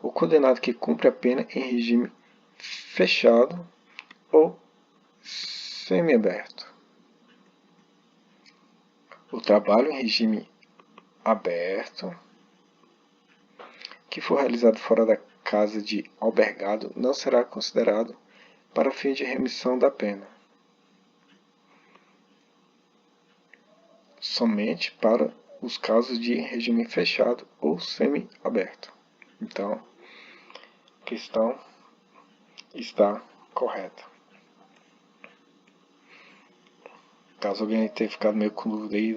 o condenado que cumpre a pena em regime fechado ou semiaberto. O trabalho em regime aberto que for realizado fora da casa de albergado não será considerado para fim de remissão da pena, somente para os casos de regime fechado ou semiaberto. Então, a questão está correta. Caso alguém tenha ficado meio com dúvida aí,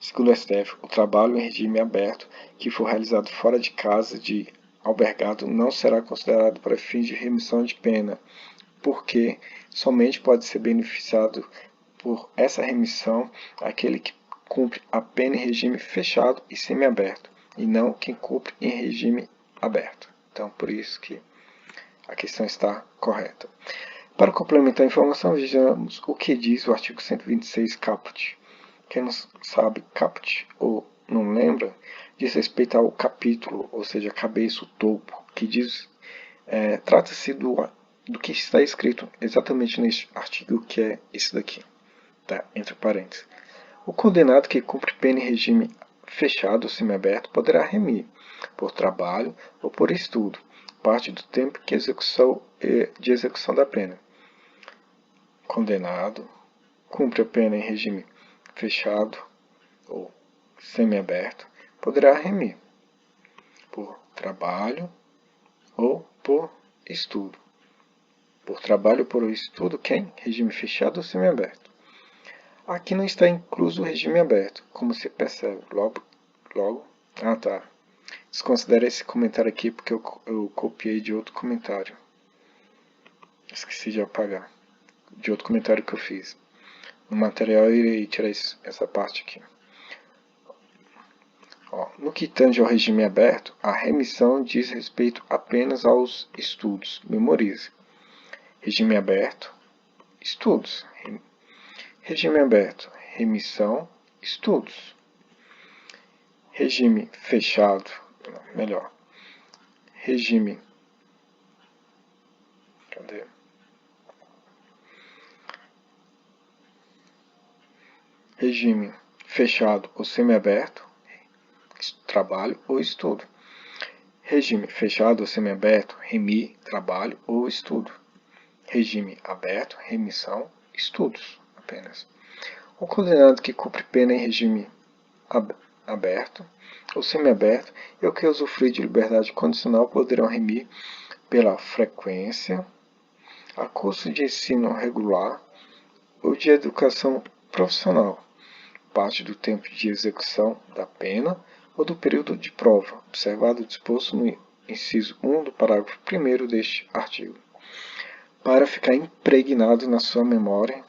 segundo o STF, o trabalho em regime aberto que for realizado fora de casa de albergado não será considerado para fins de remissão de pena, porque somente pode ser beneficiado por essa remissão aquele que cumpre a pena em regime fechado e semiaberto, e não quem cumpre em regime aberto. Então, por isso que a questão está correta. Para complementar a informação, vejamos o que diz o artigo 126 caput. Quem não sabe caput ou não lembra, diz respeito ao capítulo, ou seja, a cabeça, o topo, que diz, trata-se do que está escrito exatamente neste artigo, que é esse daqui, tá? Entre parênteses. O condenado que cumpre pena em regime fechado ou semiaberto poderá remir, por trabalho ou por estudo, parte do tempo de execução da pena. Condenado cumpre a pena em regime fechado ou semiaberto poderá remir, por trabalho ou por estudo. Por trabalho ou por estudo, quem? Regime fechado ou semiaberto. Aqui não está incluso o regime aberto, como se percebe. Logo. Ah, tá. Desconsidere esse comentário aqui porque eu copiei de outro comentário. Esqueci de apagar. De outro comentário que eu fiz. No material eu irei tirar essa parte aqui. No que tange ao regime aberto, a remissão diz respeito apenas aos estudos. Memorize. Regime aberto, estudos. Regime aberto, remissão, estudos. Regime fechado, melhor. Regime. Cadê? Regime fechado ou semiaberto, trabalho ou estudo. Regime fechado ou semiaberto, remir, trabalho ou estudo. Regime aberto, remissão, estudos apenas. O condenado que cumpre pena em regime aberto ou semiaberto e o que usufrui de liberdade condicional poderão remir pela frequência a curso de ensino regular ou de educação profissional, parte do tempo de execução da pena ou do período de prova, observado o disposto no inciso 1 do parágrafo 1º deste artigo, para ficar impregnado na sua memória.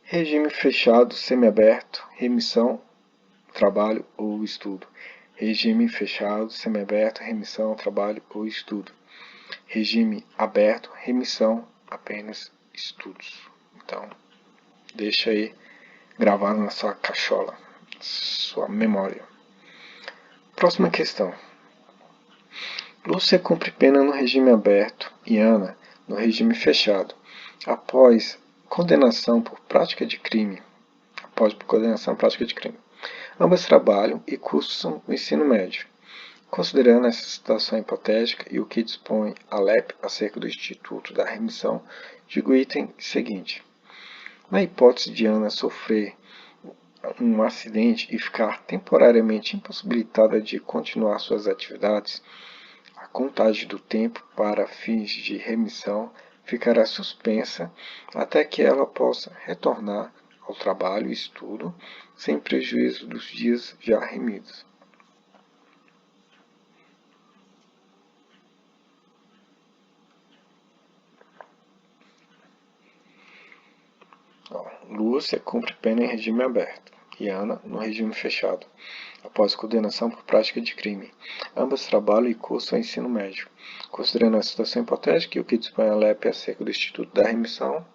Regime fechado, semiaberto, remissão, trabalho ou estudo. Regime fechado, semiaberto, remissão, trabalho ou estudo. Regime aberto, remissão, apenas estudos. Então, deixa aí gravado na sua cachola, sua memória. Próxima questão. Lúcia cumpre pena no regime aberto e Ana no regime fechado, após condenação por prática de crime. Ambas trabalham e cursam o ensino médio. Considerando essa situação hipotética e o que dispõe a LEP acerca do Instituto da Remissão, digo o item seguinte. Na hipótese de Ana sofrer um acidente e ficar temporariamente impossibilitada de continuar suas atividades, a contagem do tempo para fins de remissão ficará suspensa até que ela possa retornar ao trabalho e estudo, sem prejuízo dos dias já remidos. Lúcia cumpre pena em regime aberto e Ana no regime fechado, após condenação por prática de crime. Ambas trabalham e cursam o ensino médio. Considerando a situação hipotética e o que dispõe a LEP acerca do Instituto da Remissão,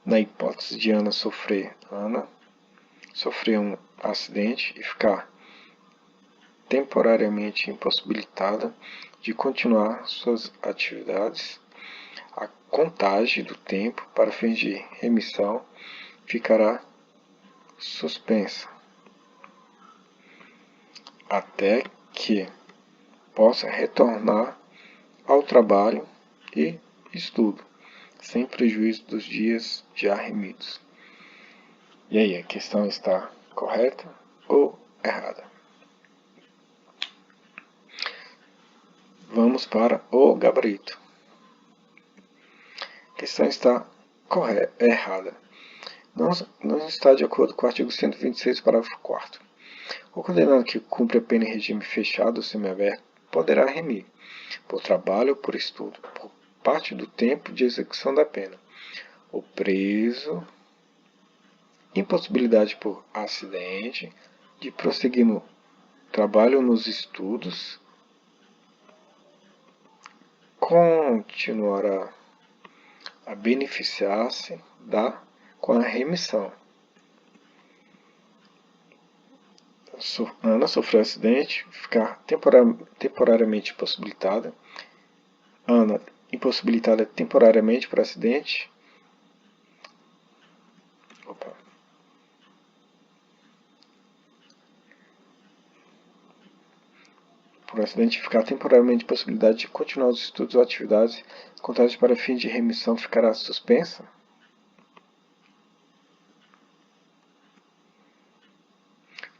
na hipótese de Ana sofrer um acidente e ficar temporariamente impossibilitada de continuar suas atividades, a contagem do tempo para fins de remissão ficará suspensa até que possa retornar ao trabalho e estudo, sem prejuízo dos dias já remidos. E aí, a questão está correta ou errada? Vamos para o gabarito. A questão está errada. Não está de acordo com o artigo 126, parágrafo 4º. O condenado que cumpre a pena em regime fechado ou semiaberto poderá remir, por trabalho ou por estudo, por parte do tempo de execução da pena. O preso, impossibilidade por acidente, de prosseguir no trabalho ou nos estudos, continuará a beneficiar-se com a remissão. Ana sofreu acidente, ficar temporariamente impossibilitada. Ana impossibilitada temporariamente por acidente. Por acidente, ficar temporariamente impossibilidade de continuar os estudos ou atividades. Contagem para fins de remissão ficará suspensa.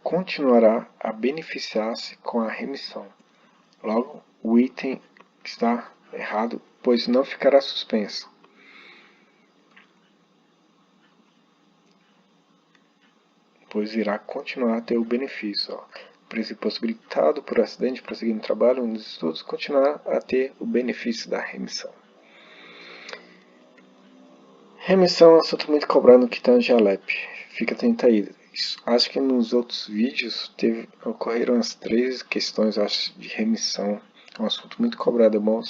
Continuará a beneficiar-se com a remissão. Logo, o item está errado, pois não ficará suspenso. Pois irá continuar a ter o benefício. Preso impossibilitado por acidente, prosseguir no trabalho ou nos estudos, continuar a ter o benefício da remissão. Remissão é um assunto muito cobrado no que tange a LEP. Fica atento aí. Acho que nos outros vídeos ocorreram as 3 questões de remissão. É um assunto muito cobrado. É bom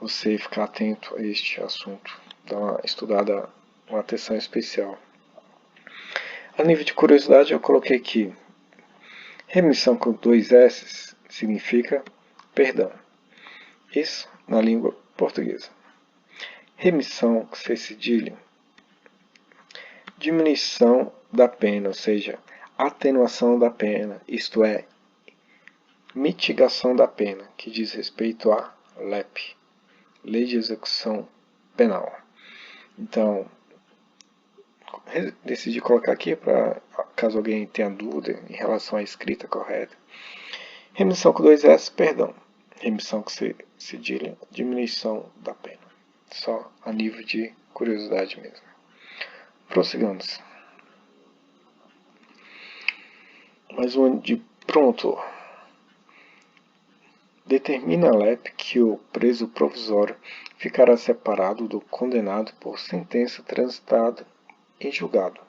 você ficar atento a este assunto. Dar uma estudada, uma atenção especial. A nível de curiosidade, eu coloquei aqui. Remissão com 2 S significa perdão. Isso na língua portuguesa. Remissão sem cedilha, diminuição da pena, ou seja, atenuação da pena, isto é, mitigação da pena, que diz respeito à LEP, Lei de Execução Penal. Então, decidi colocar aqui para caso alguém tenha dúvida em relação à escrita correta. Remissão com 2 S, perdão. Remissão cedilha, diminuição da pena. Só a nível de curiosidade mesmo. Prossigamos. Mais um de pronto. Determina a LEP que o preso provisório ficará separado do condenado por sentença transitada em julgado.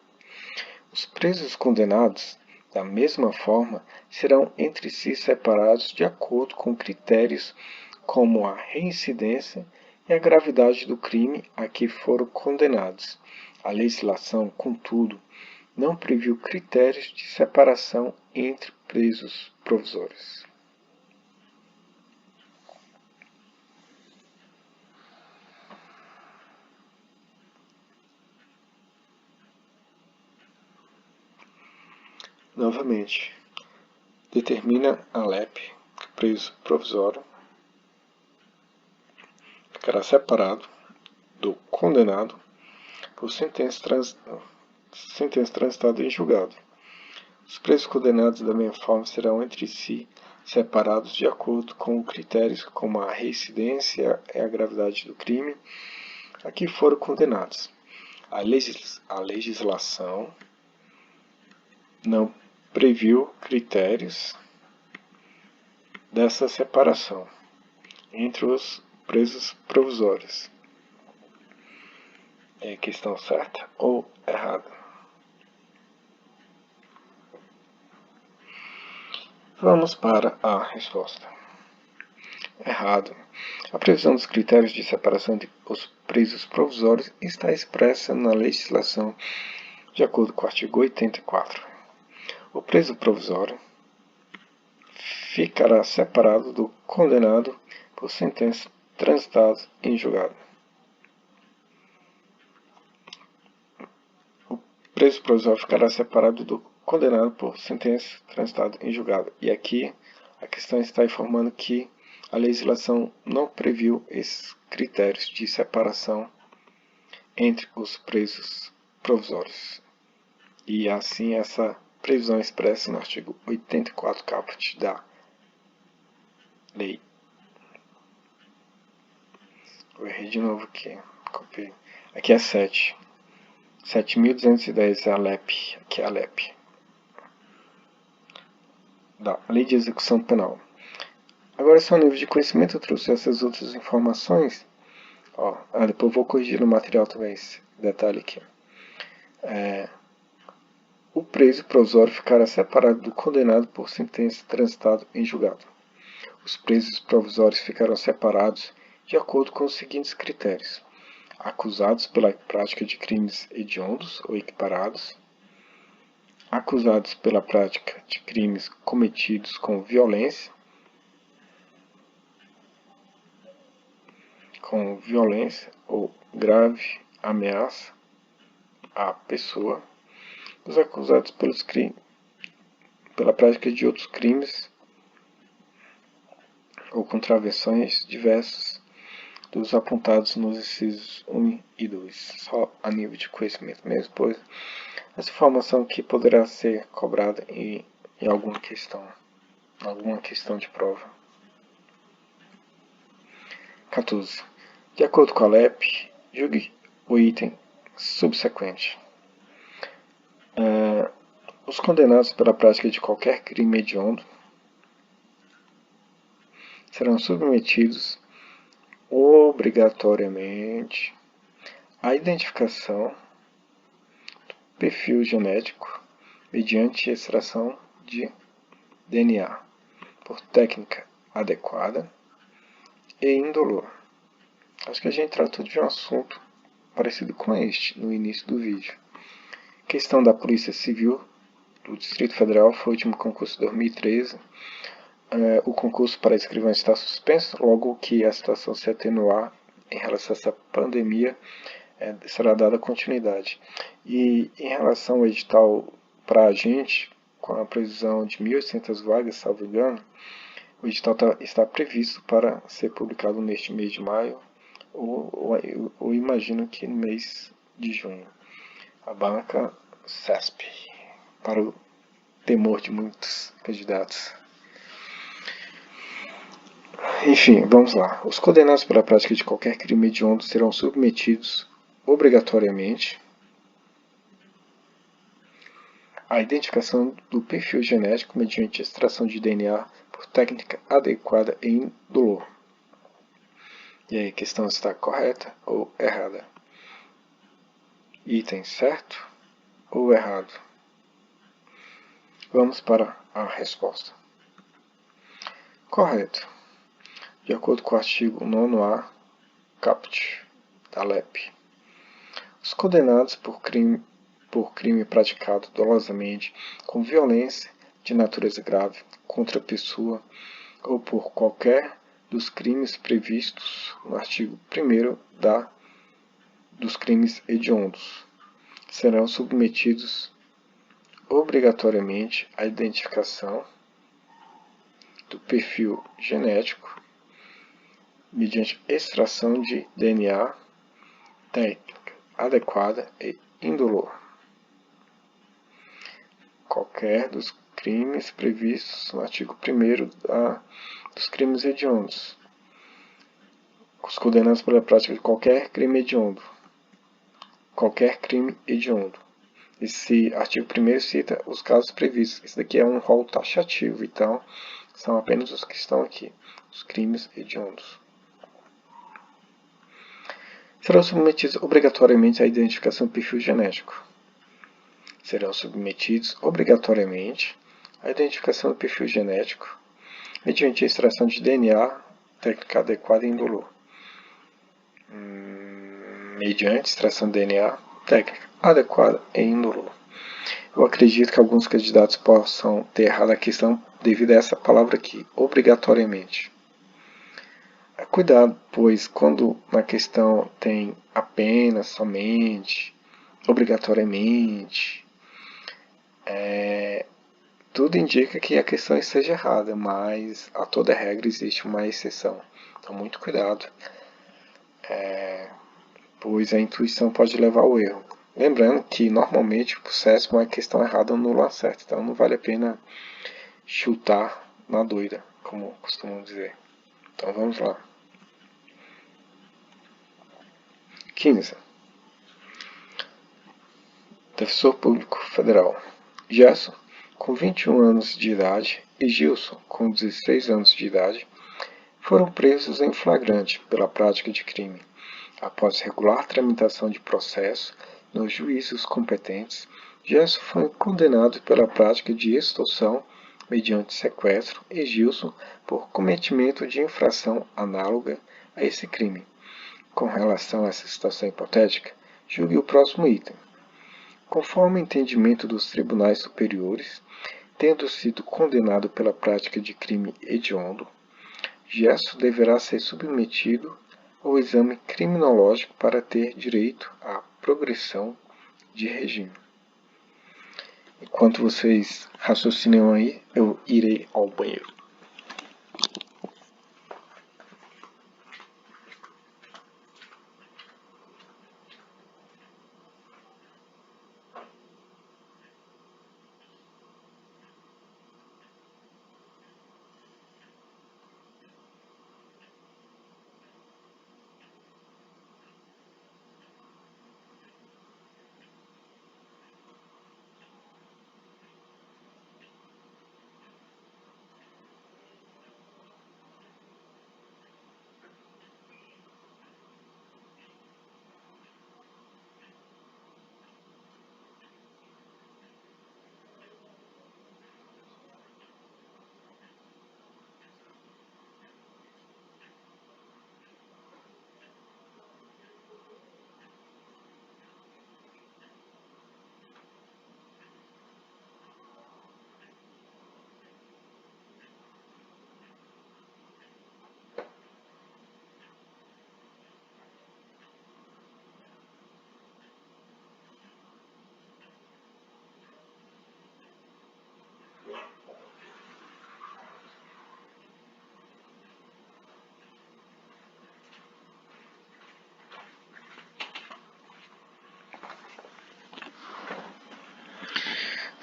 Os presos condenados, da mesma forma, serão entre si separados de acordo com critérios como a reincidência e a gravidade do crime a que foram condenados. A legislação, contudo, não previu critérios de separação entre presos provisórios. Novamente, determina a LEP que o preso provisório ficará separado do condenado por sentença transitada em julgado. Os presos condenados da mesma forma serão entre si separados de acordo com critérios como a reincidência e a gravidade do crime a que foram condenados. A legislação não previu critérios dessa separação entre os presos provisórios. É questão certa ou errada? Vamos para a resposta. Errado. A previsão dos critérios de separação dos presos provisórios está expressa na legislação de acordo com o artigo 84. O preso provisório ficará separado do condenado por sentença transitada em julgado. O preso provisório ficará separado do condenado por sentença transitada em julgado. E aqui a questão está informando que a legislação não previu esses critérios de separação entre os presos provisórios. E assim essa previsão expressa no artigo 84 caput da lei. Vou errar de novo aqui. Copiei. Aqui é 7. 7.210 é a LEP. Aqui é a LEP. Da Lei de Execução Penal. Agora, só nível de conhecimento, eu trouxe essas outras informações. Depois eu vou corrigir no material também esse detalhe aqui. O preso provisório ficará separado do condenado por sentença transitada em julgado. Os presos provisórios ficarão separados de acordo com os seguintes critérios: acusados pela prática de crimes hediondos ou equiparados, acusados pela prática de crimes cometidos com violência ou grave ameaça à pessoa, os acusados pela prática de outros crimes ou contravenções diversas dos apontados nos incisos 1 e 2, só a nível de conhecimento mesmo, pois essa informação aqui poderá ser cobrada em alguma questão de prova. 14. De acordo com a LEP, julgue o item subsequente. Os condenados pela prática de qualquer crime hediondo serão submetidos obrigatoriamente à identificação do perfil genético mediante extração de DNA por técnica adequada e indolor. Acho que a gente tratou de um assunto parecido com este no início do vídeo. Questão da Polícia Civil do Distrito Federal foi o último concurso de 2013. O concurso para escrivão está suspenso, logo que a situação se atenuar em relação a essa pandemia, será dada continuidade. E em relação ao edital para agente, com a previsão de 1.800 vagas, salvo engano, o edital está previsto para ser publicado neste mês de maio, ou imagino que no mês de junho. A banca CESP, para o temor de muitos candidatos. Enfim, vamos lá. Os condenados pela prática de qualquer crime hediondo serão submetidos obrigatoriamente à identificação do perfil genético mediante extração de DNA por técnica adequada e indolor. E aí, a questão está correta ou errada? Item certo ou errado? Vamos para a resposta. Correto. De acordo com o artigo 9A, caput da LEP, os condenados por crime praticado dolosamente, com violência de natureza grave contra a pessoa ou por qualquer dos crimes previstos no artigo 1º dos crimes hediondos, serão submetidos obrigatoriamente à identificação do perfil genético mediante extração de DNA, técnica adequada e indolor. Qualquer dos crimes previstos no artigo 1º dos crimes hediondos. Os condenados pela prática de qualquer crime hediondo. Qualquer crime hediondo. Esse artigo 1º cita os casos previstos. Esse daqui é um rol taxativo, então são apenas os que estão aqui, os crimes hediondos. Serão submetidos obrigatoriamente à identificação do perfil genético. Serão submetidos obrigatoriamente à identificação do perfil genético mediante a extração de DNA, técnica adequada e indolor. Mediante extração de DNA, técnica adequada e indolor. Eu acredito que alguns candidatos possam ter errado a questão devido a essa palavra aqui, obrigatoriamente. Cuidado, pois quando na questão tem apenas, somente, obrigatoriamente, tudo indica que a questão esteja errada, mas a toda regra existe uma exceção. Então, muito cuidado, pois a intuição pode levar ao erro. Lembrando que, normalmente, o processo é uma questão errada ou nulo acerto, então não vale a pena chutar na doida, como costumam dizer. Então, vamos lá. 15. Defensor Público Federal. Gerson, com 21 anos de idade, e Gilson, com 16 anos de idade, foram presos em flagrante pela prática de crime. Após regular tramitação de processo nos juízos competentes, Gerson foi condenado pela prática de extorsão mediante sequestro e Gilson por cometimento de infração análoga a esse crime. Com relação a essa situação hipotética, julgue o próximo item. Conforme o entendimento dos tribunais superiores, tendo sido condenado pela prática de crime hediondo, Gerson deverá ser submetido ao exame criminológico para ter direito à progressão de regime. Enquanto vocês raciocinam aí, eu irei ao banheiro.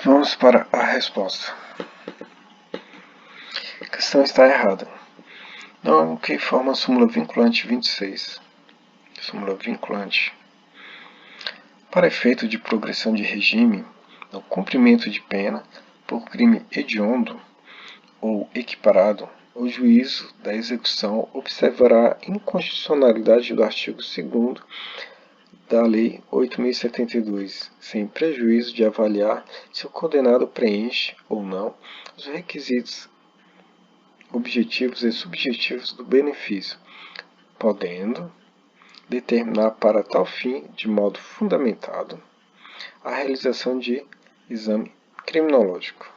Vamos para a resposta. A questão está errada. Não é o que informa a súmula vinculante 26. Súmula vinculante. Para efeito de progressão de regime, no cumprimento de pena por crime hediondo ou equiparado, o juízo da execução observará a inconstitucionalidade do artigo 2º da Lei 8.072, sem prejuízo de avaliar se o condenado preenche ou não os requisitos objetivos e subjetivos do benefício, podendo determinar para tal fim, de modo fundamentado, a realização de exame criminológico.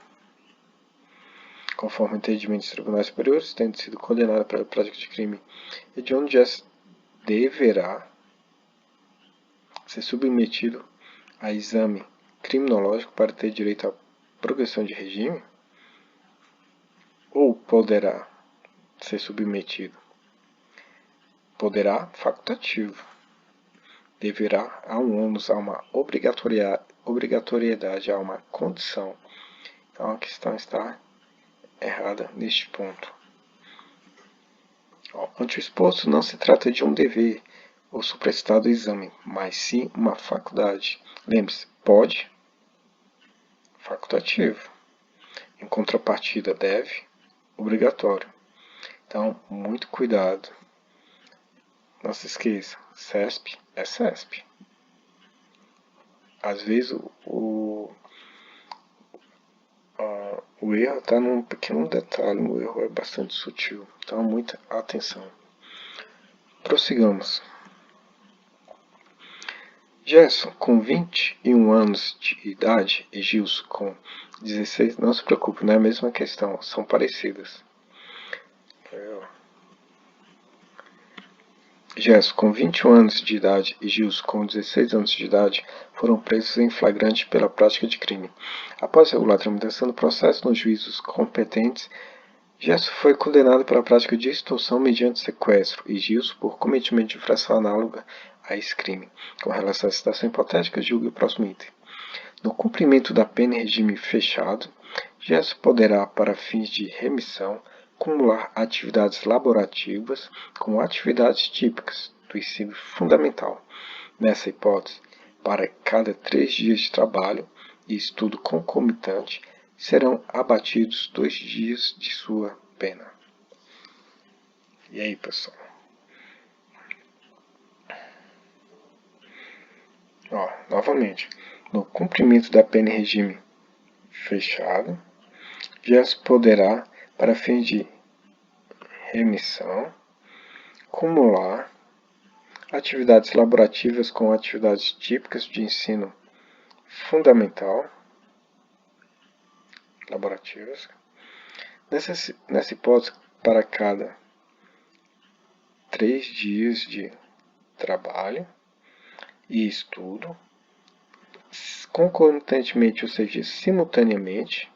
Conforme o entendimento dos tribunais superiores, tendo sido condenado pela prática de crime hediondo, deverá ser submetido a exame criminológico para ter direito à progressão de regime? Ou poderá ser submetido? Poderá, facultativo. Deverá, há um ônus, há uma obrigatoriedade, há uma condição. Então a questão está errada neste ponto. Ante o exposto, não se trata de um dever ou suprastado exame, mas sim uma faculdade. Lembre-se, pode, facultativo. Em contrapartida, deve, obrigatório. Então, muito cuidado. Não se esqueça, CESP é CESP. Às vezes o erro está num pequeno detalhe, o erro é bastante sutil. Então, muita atenção. Prossigamos. Gerson, com 21 anos de idade, e Gilson, com 16, não se preocupe, não é a mesma questão, são parecidas. Gerson, com 21 anos de idade, e Gilson, com 16 anos de idade, foram presos em flagrante pela prática de crime. Após regular a tramitação do processo nos juízos competentes, Gerson foi condenado pela prática de extorsão mediante sequestro e Gilson por cometimento de infração análoga a esse crime. Com relação à situação hipotética, julgue o próximo item. No cumprimento da pena em regime fechado, Gerson poderá, para fins de remissão, acumular atividades laborativas com atividades típicas do ensino fundamental. Nessa hipótese, para cada 3 dias de trabalho e estudo concomitante, serão abatidos 2 dias de sua pena. E aí, pessoal? Novamente, no cumprimento da pena em regime fechado, Gerson poderá, para fins de remissão, acumular atividades laborativas com atividades típicas de ensino fundamental, laborativas. Nessa hipótese, para cada 3 dias de trabalho e estudo, concomitantemente, ou seja, simultaneamente,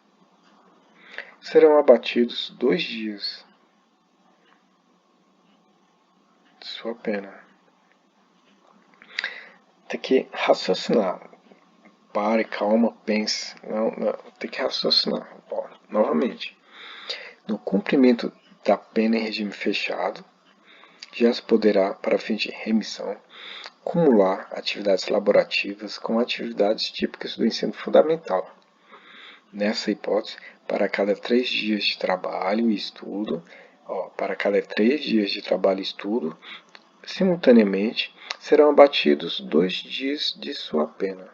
serão abatidos 2 dias de sua pena. Tem que raciocinar. Pare, calma, pense. Não, tem que raciocinar. Novamente. No cumprimento da pena em regime fechado, já se poderá, para fins de remissão, acumular atividades laborativas com atividades típicas do ensino fundamental. Nessa hipótese, para cada 3 dias de trabalho e estudo, simultaneamente, serão abatidos 2 dias de sua pena.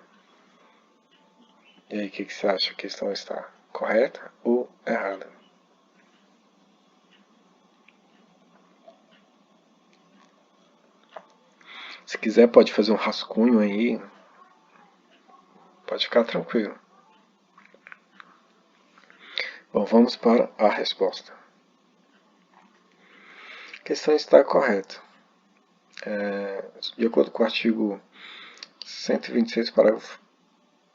E aí, o que você acha? A questão está correta ou errada? Se quiser, pode fazer um rascunho aí. Pode ficar tranquilo. Bom, vamos para a resposta. A questão está correta. De acordo com o artigo 126, parágrafo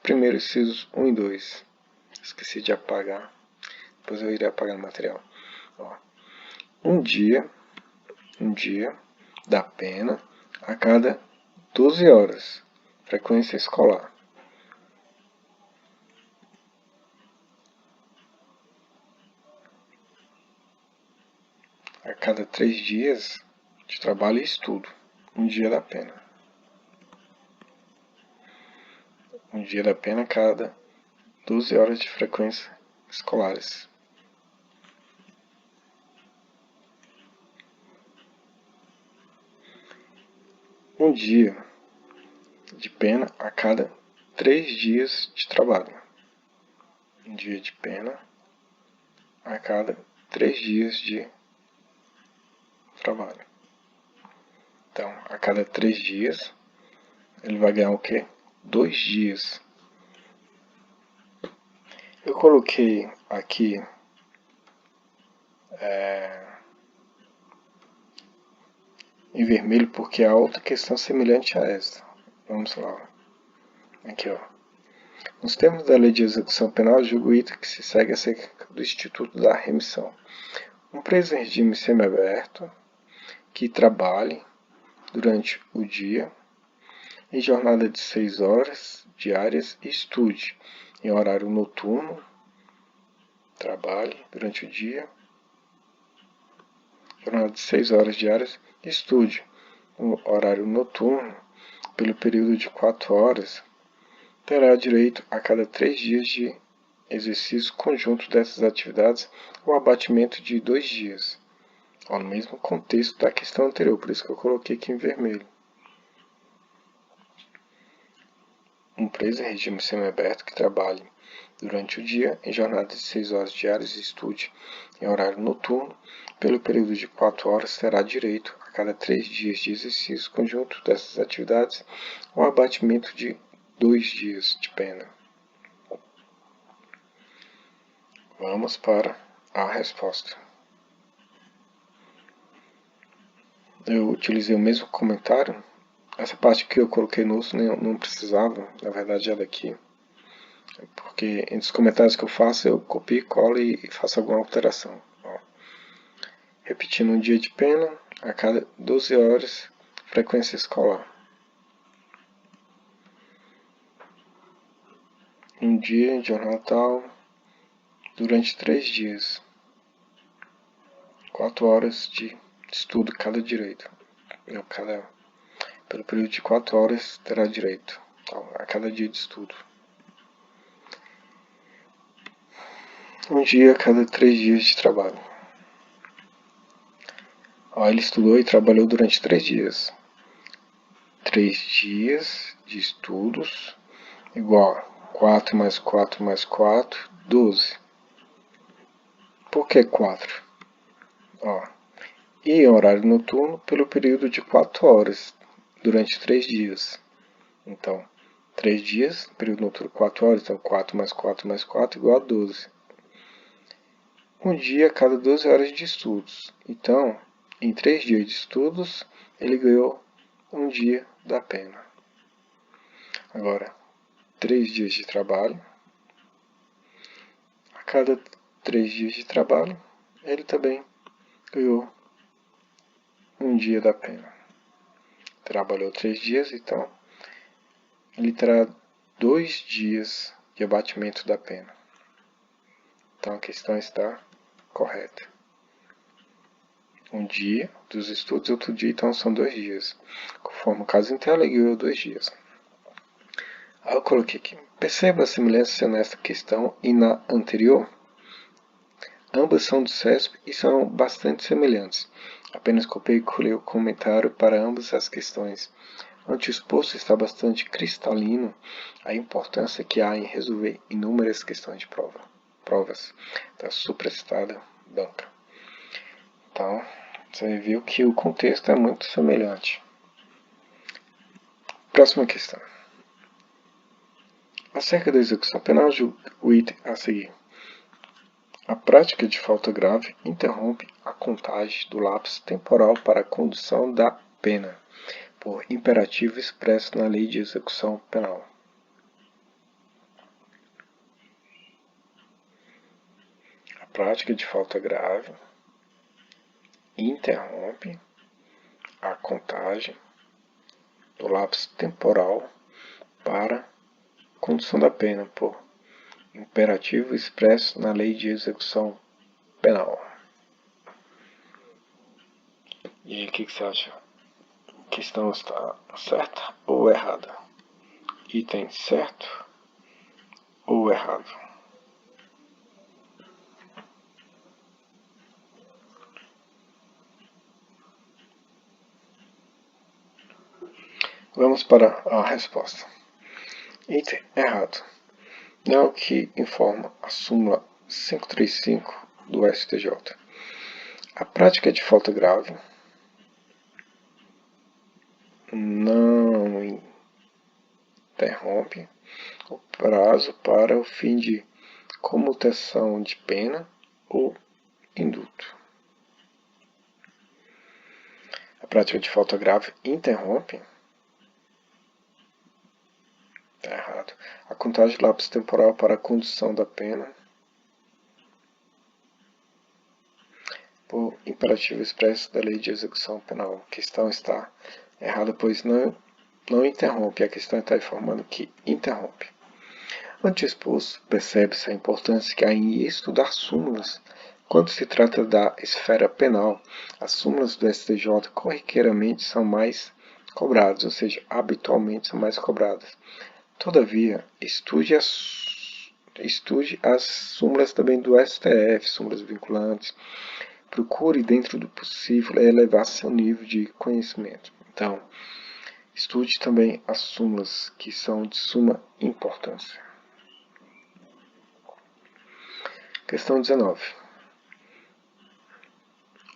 1º, incisos 1 e 2. Esqueci de apagar. Depois eu irei apagar no material. Um dia da pena a cada 12 horas. Frequência escolar. A cada 3 dias de trabalho e estudo. Um dia da pena. Um dia da pena a cada 12 horas de frequência escolares. Um dia de pena a cada 3 dias de trabalho. Um dia de pena a cada 3 dias de trabalho. Então, a cada 3 dias, ele vai ganhar o quê? 2 dias. Eu coloquei aqui em vermelho porque há outra questão semelhante a essa. Vamos lá. Aqui, ó. Nos termos da Lei de Execução Penal, julgo o item que se segue acerca do Instituto da Remissão. Um preso em regime semiaberto que trabalhe durante o dia em jornada de 6 horas diárias e estude em horário noturno, trabalhe durante o dia, jornada de 6 horas diárias e estude no horário noturno pelo período de 4 horas, terá direito a cada 3 dias de exercício conjunto dessas atividades ou abatimento de 2 dias. No mesmo contexto da questão anterior, por isso que eu coloquei aqui em vermelho. Um preso em regime semiaberto que trabalhe durante o dia em jornada de 6 horas diárias e estude em horário noturno pelo período de 4 horas terá direito a cada 3 dias de exercício conjunto dessas atividades ou abatimento de 2 dias de pena. Vamos para a resposta. Eu utilizei o mesmo comentário. Essa parte que eu coloquei no uso não precisava, na verdade é daqui. Porque entre os comentários que eu faço, eu copio, colo e faço alguma alteração. Ó. Repetindo um dia de pena a cada 12 horas, frequência escolar. Um dia de jornal tal, durante 3 dias. 4 horas de estudo cada direito. Pelo período de 4 horas terá direito a cada dia de estudo. Um dia a cada 3 dias de trabalho. Ó, ele estudou e trabalhou durante 3 dias. 3 dias de estudos igual a 4 mais 4 mais 4, 12. Por que 4? Ó, e em horário noturno pelo período de 4 horas, durante 3 dias. Então, 3 dias, período noturno 4 horas, então 4 mais 4 mais 4 igual a 12. Um dia a cada 12 horas de estudos. Então, em 3 dias de estudos, ele ganhou um dia da pena. Agora, 3 dias de trabalho. A cada 3 dias de trabalho, ele também ganhou um dia da pena. Trabalhou 3 dias, então ele terá 2 dias de abatimento da pena. Então a questão está correta. Um dia dos estudos, outro dia, então são 2 dias. Conforme o caso inteiro, ele ganhou 2 dias. Aí eu coloquei aqui. Perceba a semelhança nesta questão e na anterior. Ambas são do CESP e são bastante semelhantes. Apenas copiei e colei o comentário para ambas as questões. Ante o exposto está bastante cristalino a importância que há em resolver inúmeras questões de provas da supracitada banca. Então, você viu que o contexto é muito semelhante. Próxima questão. Acerca da execução penal, o item a seguir. A prática de falta grave interrompe a contagem do lapso temporal para a condução da pena, por imperativo expresso na Lei de Execução Penal. A prática de falta grave interrompe a contagem do lapso temporal para a condução da pena, por imperativo expresso na Lei de Execução Penal. E aí, o que você acha? A questão está certa ou errada? Item certo ou errado? Vamos para a resposta. Item errado. Não é o que informa a súmula 535 do STJ. A prática de falta grave não interrompe o prazo para o fim de comutação de pena ou indulto. A prática de falta grave interrompe. Está errado. A contagem de lápis temporal para a condução da pena por imperativo expresso da lei de execução penal. A questão está errada, pois não interrompe. A questão está informando que interrompe. Ante exposto, percebe-se a importância que há em estudar súmulas. Quando se trata da esfera penal, as súmulas do STJ corriqueiramente são mais cobradas, ou seja, habitualmente são mais cobradas. Todavia, estude as súmulas também do STF, súmulas vinculantes. Procure, dentro do possível, elevar seu nível de conhecimento. Então, estude também as súmulas que são de suma importância. Questão 19.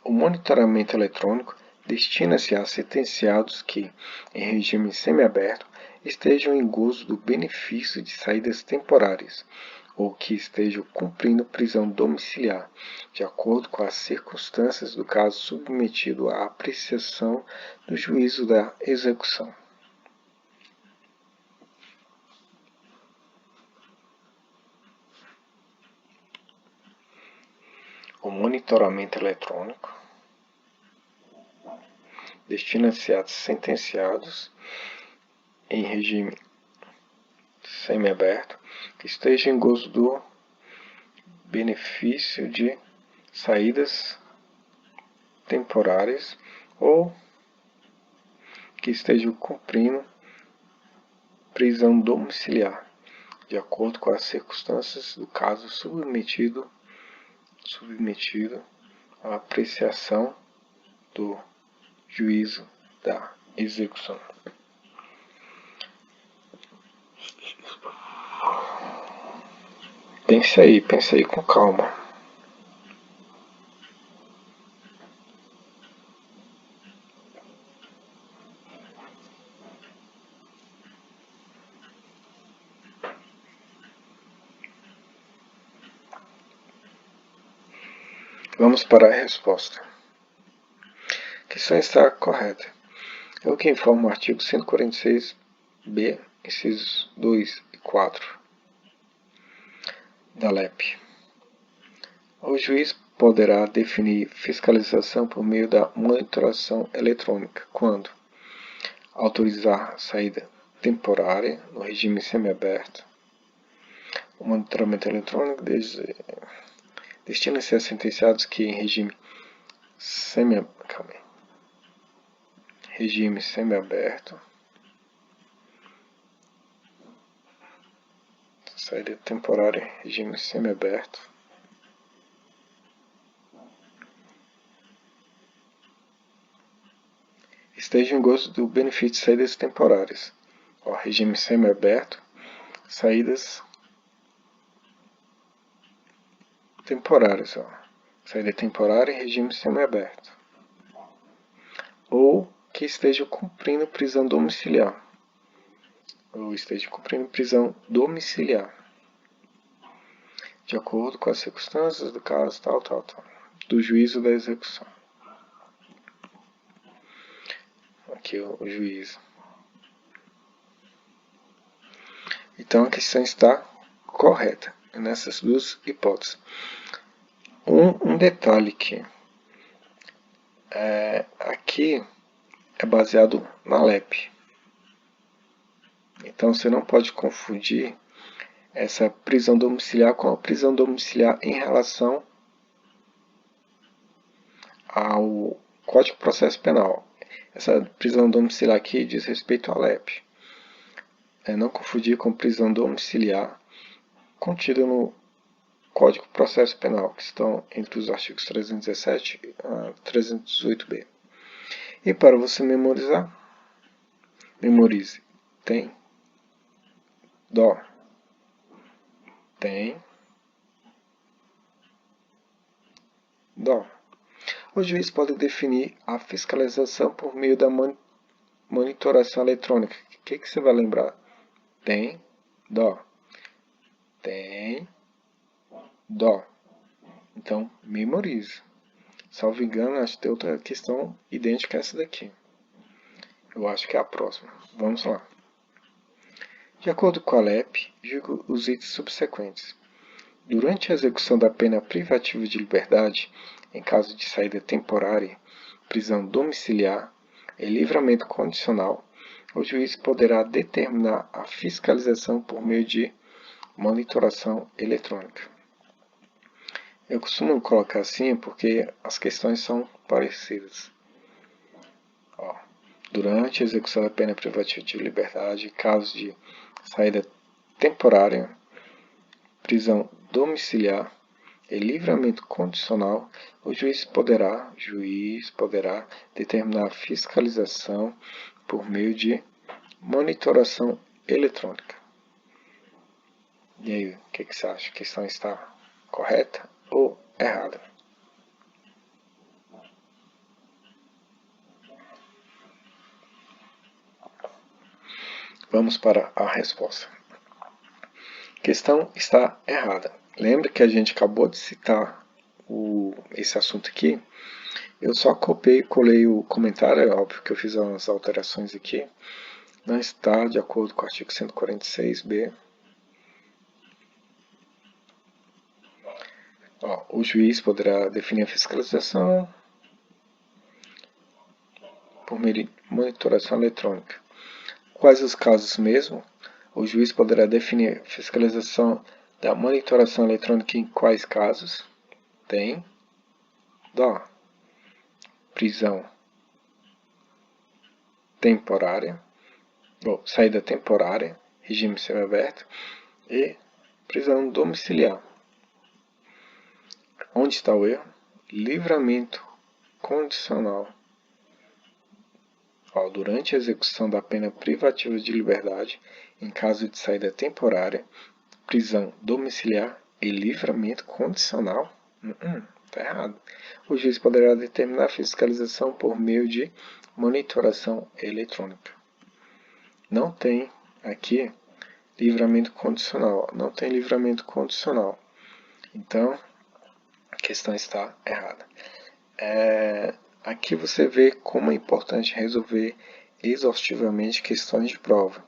O monitoramento eletrônico destina-se a sentenciados que, em regime semiaberto, estejam em gozo do benefício de saídas temporárias ou que estejam cumprindo prisão domiciliar, de acordo com as circunstâncias do caso submetido à apreciação do juízo da execução. O monitoramento eletrônico destina-se a sentenciados em regime semiaberto que esteja em gozo do benefício de saídas temporárias ou que estejam cumprindo prisão domiciliar, de acordo com as circunstâncias do caso submetido à apreciação do juízo da execução. Pense aí com calma. Vamos para a resposta. A questão está correta. É o que informa o artigo 146b, incisos 2 e 4 da LEP. O juiz poderá definir fiscalização por meio da monitoração eletrônica quando autorizar a saída temporária no regime semiaberto. O monitoramento eletrônico destina-se a sentenciados que em regime semiaberto, saída temporária em regime semiaberto, esteja em gozo do benefício de saídas temporárias. Regime semiaberto, saídas temporárias. Saída temporária em regime semiaberto. Ou que esteja cumprindo prisão domiciliar. De acordo com as circunstâncias do caso, do juízo da execução. Aqui o juízo. Então a questão está correta nessas duas hipóteses. Um detalhe que aqui é baseado na LEP. Então você não pode confundir essa prisão domiciliar com a prisão domiciliar em relação Código de Processo Penal. Essa prisão domiciliar aqui diz respeito à LEP. Não confundir com prisão domiciliar contida no Código de Processo Penal, que estão entre os artigos 317 a 318b. E para você memorizar, memorize. Tem, dó, tem, dó. O juiz pode definir a fiscalização por meio da monitoração eletrônica. O que você vai lembrar? Tem, dó. Tem, dó. Então, memorize. Salvo engano, acho que tem outra questão idêntica a essa daqui. Eu acho que é a próxima. Vamos lá. De acordo com a LEP, julgo os itens subsequentes. Durante a execução da pena privativa de liberdade, em caso de saída temporária, prisão domiciliar e livramento condicional, o juiz poderá determinar a fiscalização por meio de monitoração eletrônica. Eu costumo colocar assim porque as questões são parecidas. Durante a execução da pena privativa de liberdade, em caso de saída temporária, prisão domiciliar e livramento condicional, o juiz poderá determinar a fiscalização por meio de monitoração eletrônica. E aí, o que você acha? A questão está correta ou errada? Vamos para a resposta. A questão está errada. Lembre que a gente acabou de citar esse assunto aqui. Eu só copiei e colei o comentário, é óbvio que eu fiz umas alterações aqui. Não está de acordo com o artigo 146b. O juiz poderá definir a fiscalização por meio de monitoração eletrônica. Quais os casos mesmo? O juiz poderá definir a fiscalização da monitoração eletrônica em quais casos? Tem, dó, prisão temporária, ou saída temporária, regime semiaberto, e prisão domiciliar. Onde está o erro? Livramento condicional. Durante a execução da pena privativa de liberdade, em caso de saída temporária, prisão domiciliar e livramento condicional? Está errado. O juiz poderá determinar a fiscalização por meio de monitoração eletrônica. Não tem aqui livramento condicional. Não tem livramento condicional. Então, a questão está errada. Aqui você vê como é importante resolver exaustivamente questões de prova.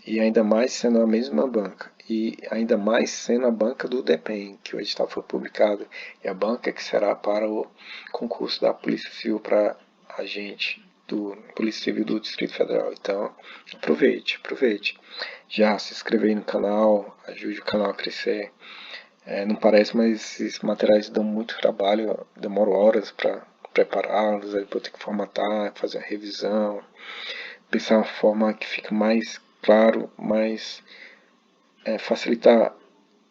E ainda mais sendo a mesma banca. E ainda mais sendo a banca do DEPEN, que o edital foi publicado. E a banca que será para o concurso da Polícia Civil para agente do Polícia Civil do Distrito Federal. Então, aproveite. Já se inscreve aí no canal, ajude o canal a crescer. Não parece, mas esses materiais dão muito trabalho, demoro horas para prepará-los, aí vou ter que formatar, fazer a revisão, pensar uma forma que fique mais claro, mais facilitar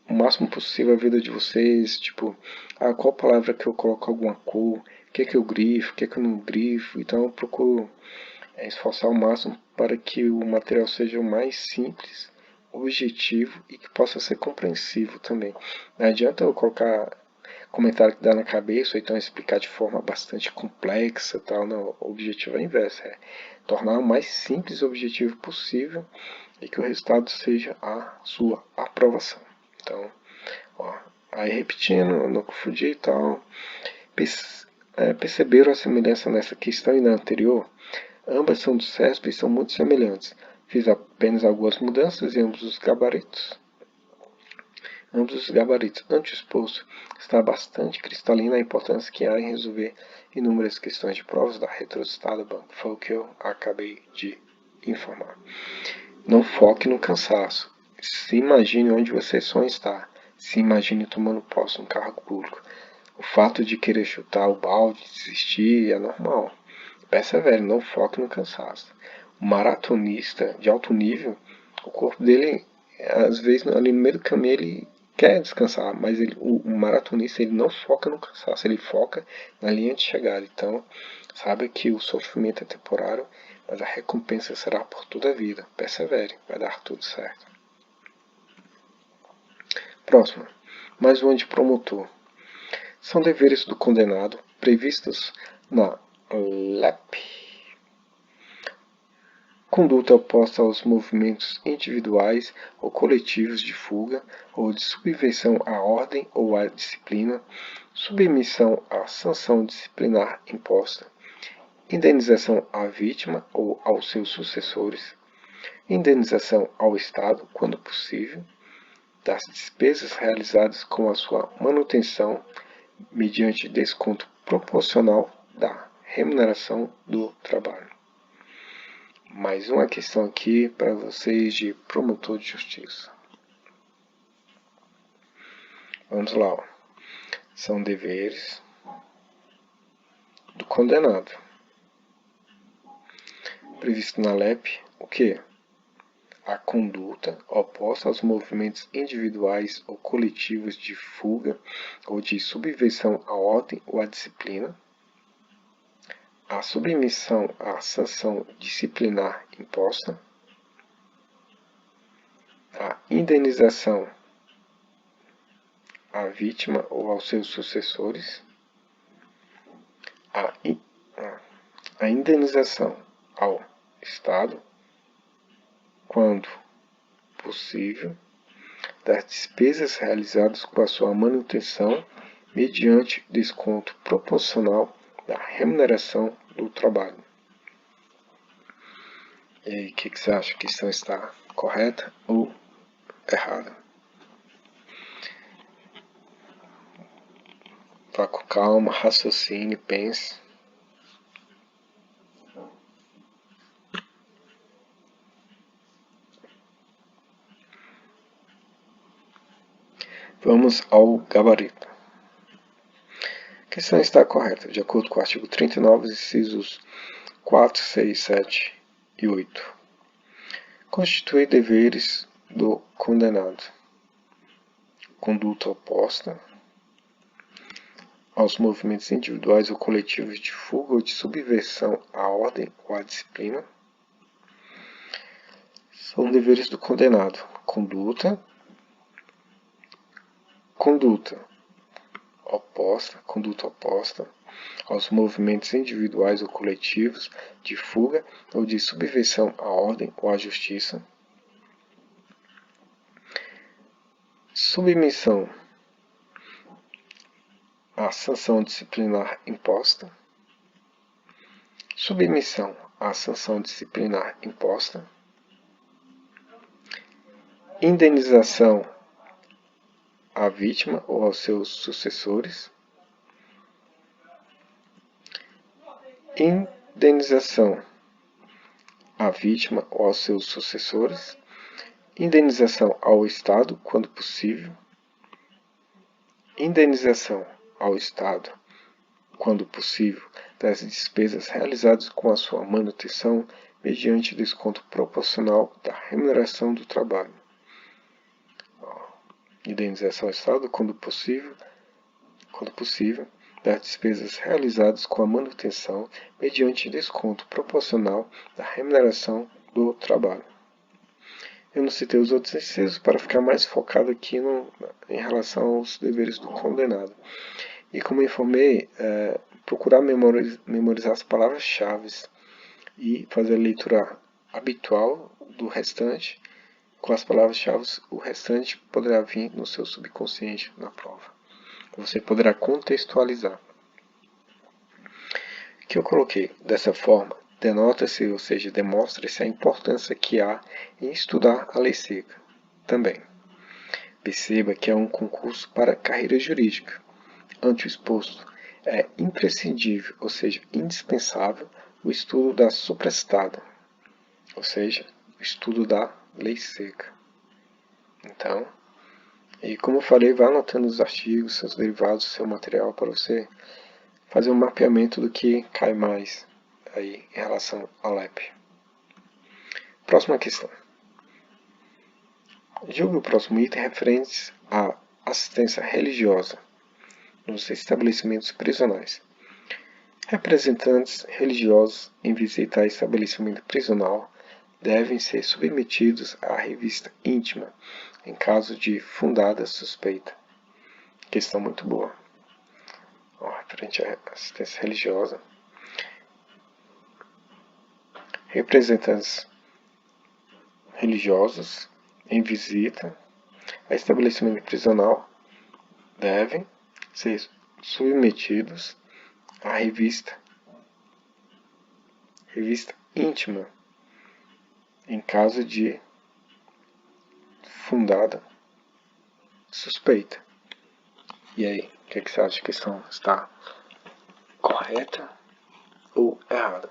o máximo possível a vida de vocês, tipo, qual palavra que eu coloco alguma cor, o que eu grifo, o que eu não grifo, então eu procuro esforçar ao máximo para que o material seja o mais simples, objetivo e que possa ser compreensivo também. Não adianta eu colocar comentário que dá na cabeça, ou então explicar de forma bastante complexa, tal. Não, o objetivo é o inverso, é tornar o mais simples e objetivo possível e que o resultado seja a sua aprovação. Então, aí repetindo, não confundir e tal, perceberam a semelhança nessa questão e na anterior? Ambas são do CESP e são muito semelhantes. Fiz apenas algumas mudanças em ambos os gabaritos. Ante o exposto, está bastante cristalina a importância que há em resolver inúmeras questões de provas da retrocitada banca. Foi o que eu acabei de informar. Não foque no cansaço. Se imagine onde você sonha estar. Se imagine tomando posse no cargo público. O fato de querer chutar o balde, desistir, é normal. Persevere, não foque no cansaço. O maratonista de alto nível, o corpo dele, às vezes, ali no meio do caminho, ele quer descansar, mas o maratonista ele não foca no cansaço, ele foca na linha de chegada. Então, saiba que o sofrimento é temporário, mas a recompensa será por toda a vida. Persevere, vai dar tudo certo. Próximo. Mais um antipromotor. São deveres do condenado previstos na LEP. Conduta oposta aos movimentos individuais ou coletivos de fuga ou de subversão à ordem ou à disciplina, submissão à sanção disciplinar imposta, indenização à vítima ou aos seus sucessores, indenização ao Estado, quando possível, das despesas realizadas com a sua manutenção mediante desconto proporcional da remuneração do trabalho. Mais uma questão aqui para vocês de promotor de justiça. Vamos lá. Ó. São deveres do condenado. Previsto na LEP, o que? A conduta oposta aos movimentos individuais ou coletivos de fuga ou de subversão à ordem ou à disciplina, a submissão à sanção disciplinar imposta, a indenização à vítima ou aos seus sucessores, a indenização ao Estado, quando possível, das despesas realizadas com a sua manutenção mediante desconto proporcional da remuneração do trabalho. E aí, o que você acha? A questão está correta ou errada? Vá com calma, raciocine, pense. Vamos ao gabarito. A questão está correta, de acordo com o artigo 39, incisos 4, 6, 7 e 8. Constitui deveres do condenado. Conduta oposta aos movimentos individuais ou coletivos de fuga ou de subversão à ordem ou à disciplina. São deveres do condenado. Conduta oposta aos movimentos individuais ou coletivos de fuga ou de subversão à ordem ou à justiça. Submissão à sanção disciplinar imposta. Submissão à sanção disciplinar imposta. Indenização à vítima ou aos seus sucessores. Indenização à vítima ou aos seus sucessores. Indenização ao Estado, quando possível. Indenização ao Estado, quando possível, das despesas realizadas com a sua manutenção mediante desconto proporcional da remuneração do trabalho. Indenização ao Estado, quando possível, das despesas realizadas com a manutenção mediante desconto proporcional da remuneração do trabalho. Eu não citei os outros incisos para ficar mais focado aqui em relação aos deveres do condenado. E como eu informei, procurar memorizar as palavras-chave e fazer a leitura habitual do restante. Com as palavras-chave, o restante poderá vir no seu subconsciente na prova. Você poderá contextualizar. O que eu coloquei dessa forma denota-se, ou seja, demonstra-se a importância que há em estudar a lei seca. Também, perceba que é um concurso para carreira jurídica. Ante o exposto, é imprescindível, ou seja, indispensável, o estudo da supracitada, ou seja, o estudo da lei seca. Então, E como eu falei, vá anotando os artigos, seus derivados, seu material para você fazer um mapeamento do que cai mais aí em relação ao LEP. Próxima questão. Julgue o próximo item referente à assistência religiosa nos estabelecimentos prisionais. Representantes religiosos em visita a estabelecimento prisional devem ser submetidos à revista íntima em caso de fundada suspeita. Questão muito boa. Referente à assistência religiosa. Representantes religiosos em visita a estabelecimento prisional devem ser submetidos à revista íntima em caso de fundada suspeita. E aí, o que você acha? A questão está correta ou errada?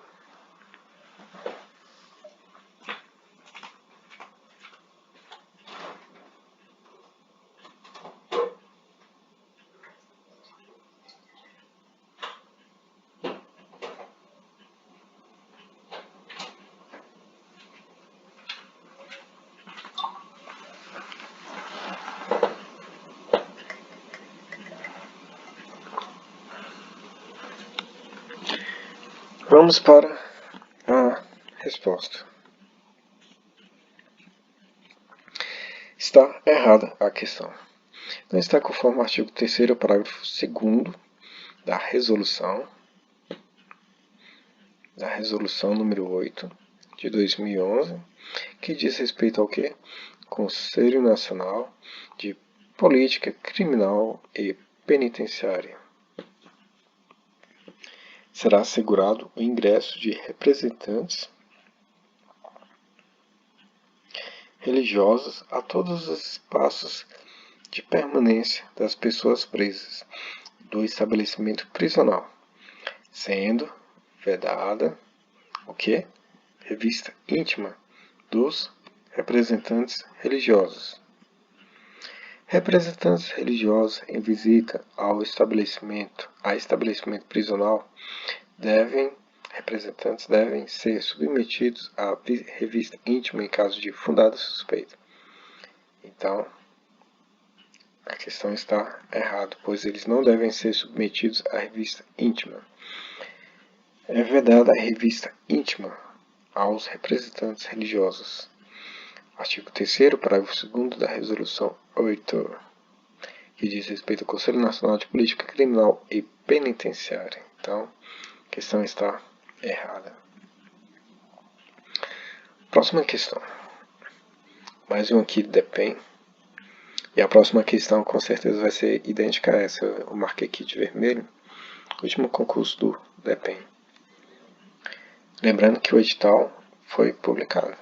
Vamos para a resposta. Está errada a questão. Não está conforme o artigo 3º, parágrafo 2º da resolução número 8 de 2011, que diz respeito ao quê? Conselho Nacional de Política Criminal e Penitenciária. Será assegurado o ingresso de representantes religiosos a todos os espaços de permanência das pessoas presas do estabelecimento prisional, sendo vedada o quê? Revista íntima dos representantes religiosos. Representantes religiosos em visita ao estabelecimento prisional representantes devem ser submetidos à revista íntima em caso de fundada suspeita. Então, a questão está errada, pois eles não devem ser submetidos à revista íntima. É vedada a revista íntima aos representantes religiosos. Artigo 3º, parágrafo 2º da Resolução 8, que diz respeito ao Conselho Nacional de Política Criminal e Penitenciária. Então, a questão está errada. Próxima questão. Mais um aqui do DEPEN. E a próxima questão com certeza vai ser idêntica a essa. Eu marquei aqui de vermelho. Último concurso do DEPEN. Lembrando que o edital foi publicado.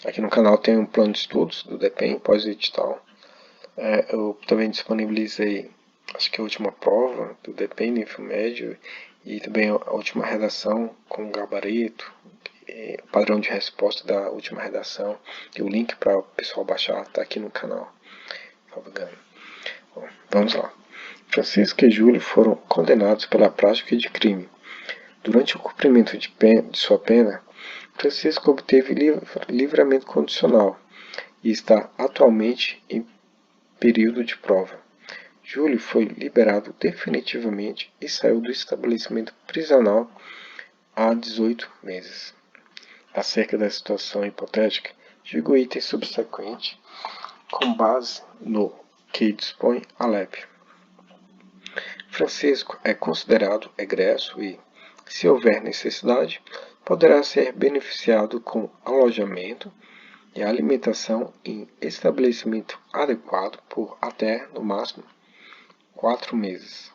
Aqui no canal tem um plano de estudos do DEPEN pós-edital. Eu também disponibilizei, acho que a última prova do DEPEN no ensino médio e também a última redação com gabarito, padrão de resposta da última redação e o link para o pessoal baixar está aqui no canal. Bom, vamos lá. Francisco e Júlio foram condenados pela prática de crime. Durante o cumprimento de sua pena, Francisco obteve livramento condicional e está atualmente em período de prova. Júlio foi liberado definitivamente e saiu do estabelecimento prisional há 18 meses. Acerca da situação hipotética, digo o item subsequente com base no que dispõe a LEP. Francisco é considerado egresso e, se houver necessidade, poderá ser beneficiado com alojamento e alimentação em estabelecimento adequado por até, no máximo, 4 meses.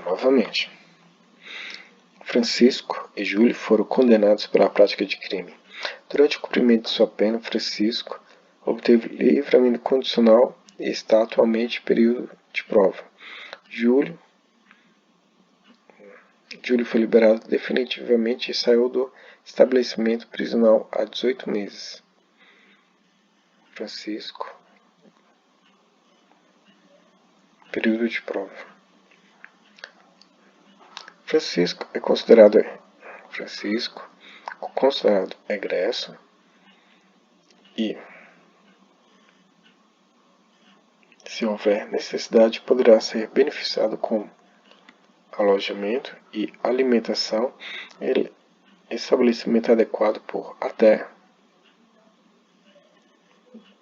Novamente. Francisco e Júlio foram condenados pela prática de crime. Durante o cumprimento de sua pena, Francisco obteve livramento condicional e está atualmente em período de prova. Júlio Júlio foi liberado definitivamente e saiu do estabelecimento prisional há 18 meses. Francisco. Período de prova. Francisco é considerado egresso e, se houver necessidade, poderá ser beneficiado com alojamento e alimentação e estabelecimento adequado por até,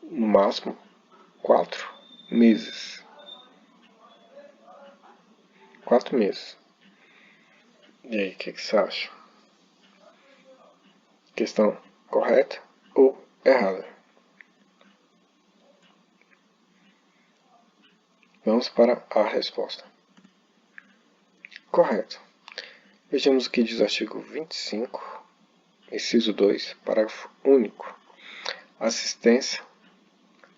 no máximo, 4 meses. 4 meses. E aí, o que você acha? Questão correta ou errada? Vamos para a resposta. Correto. Vejamos o que diz o artigo 25, inciso 2, parágrafo único. Assistência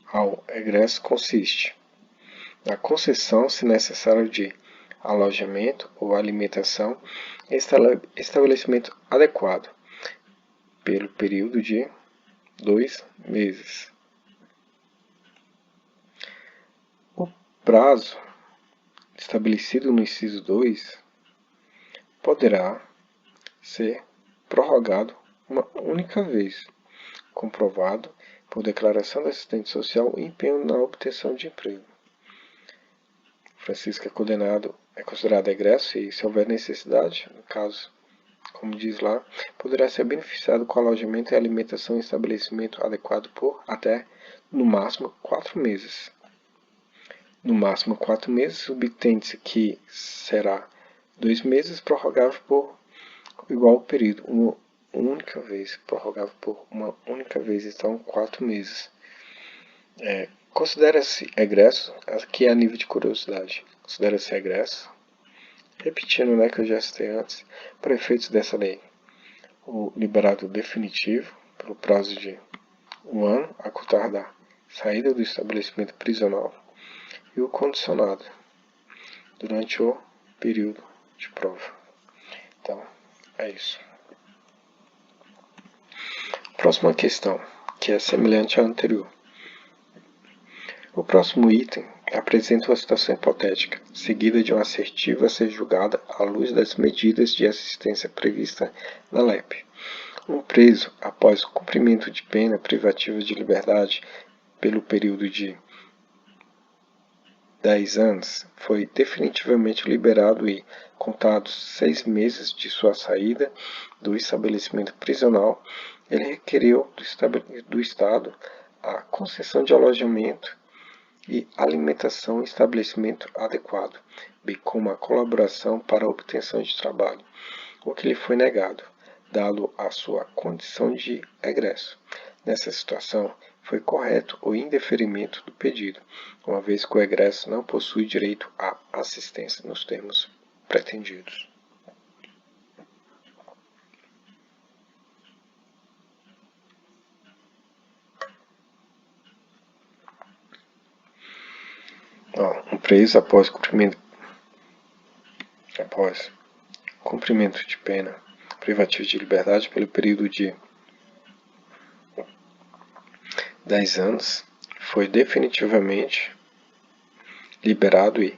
ao egresso consiste na concessão, se necessário, de alojamento ou alimentação em estabelecimento adequado, pelo período de 2 meses. O prazo estabelecido no inciso 2 poderá ser prorrogado uma única vez, comprovado por declaração do assistente social e empenho na obtenção de emprego. Francisco é considerado egresso e, se houver necessidade, no caso, como diz lá, poderá ser beneficiado com alojamento e alimentação em estabelecimento adequado por até, no máximo, 4 meses. No máximo 4 meses, subtende-se que será 2 meses prorrogável por igual período, uma única vez, prorrogável por uma única vez, então 4 meses. Considera-se egresso, aqui é a nível de curiosidade, considera-se egresso, repetindo, que eu já citei antes, para efeitos dessa lei, o liberado definitivo, pelo prazo de 1 ano, a contar da saída do estabelecimento prisional, e o condicionado, durante o período de prova. Então, é isso. Próxima questão, que é semelhante à anterior. O próximo item apresenta uma situação hipotética, seguida de uma assertiva a ser julgada à luz das medidas de assistência prevista na LEP. Um preso, após o cumprimento de pena privativa de liberdade pelo período de 10 anos, foi definitivamente liberado e, contados 6 meses de sua saída do estabelecimento prisional, ele requereu do Estado a concessão de alojamento e alimentação em estabelecimento adequado, bem como a colaboração para a obtenção de trabalho, o que lhe foi negado, dado a sua condição de egresso. Nessa situação, foi correto o indeferimento do pedido, uma vez que o egresso não possui direito à assistência nos termos pretendidos. Um preso após cumprimento de pena privativa de liberdade pelo período de 10 anos foi definitivamente liberado e,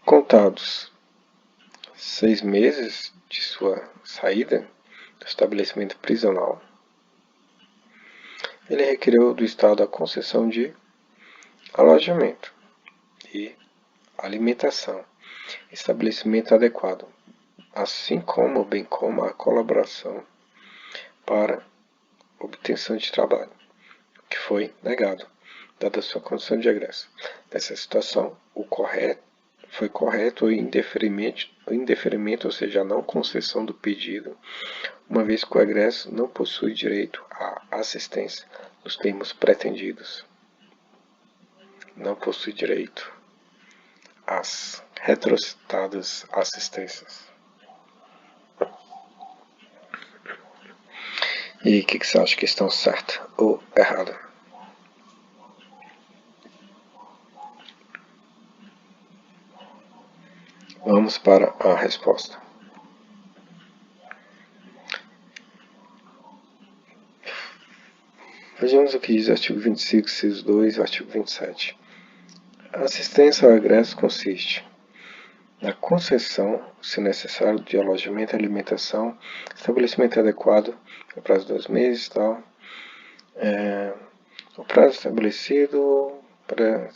contados 6 meses de sua saída do estabelecimento prisional, ele requereu do Estado a concessão de alojamento e alimentação, estabelecimento adequado, bem como a colaboração para obtenção de trabalho, que foi negado, dada a sua condição de egresso. Nessa situação, foi correto o indeferimento, ou seja, a não concessão do pedido, uma vez que o egresso não possui direito à assistência nos termos pretendidos. Não possui direito às retrocitadas assistências. E o que você acha que estão certa ou errada? Vamos para a resposta. Vejamos o que diz o artigo 25, inciso 2 e o artigo 27. A assistência ao egresso consiste na concessão, se necessário, de alojamento e alimentação, estabelecimento adequado, no prazo de 2 meses e tal. O prazo estabelecido para...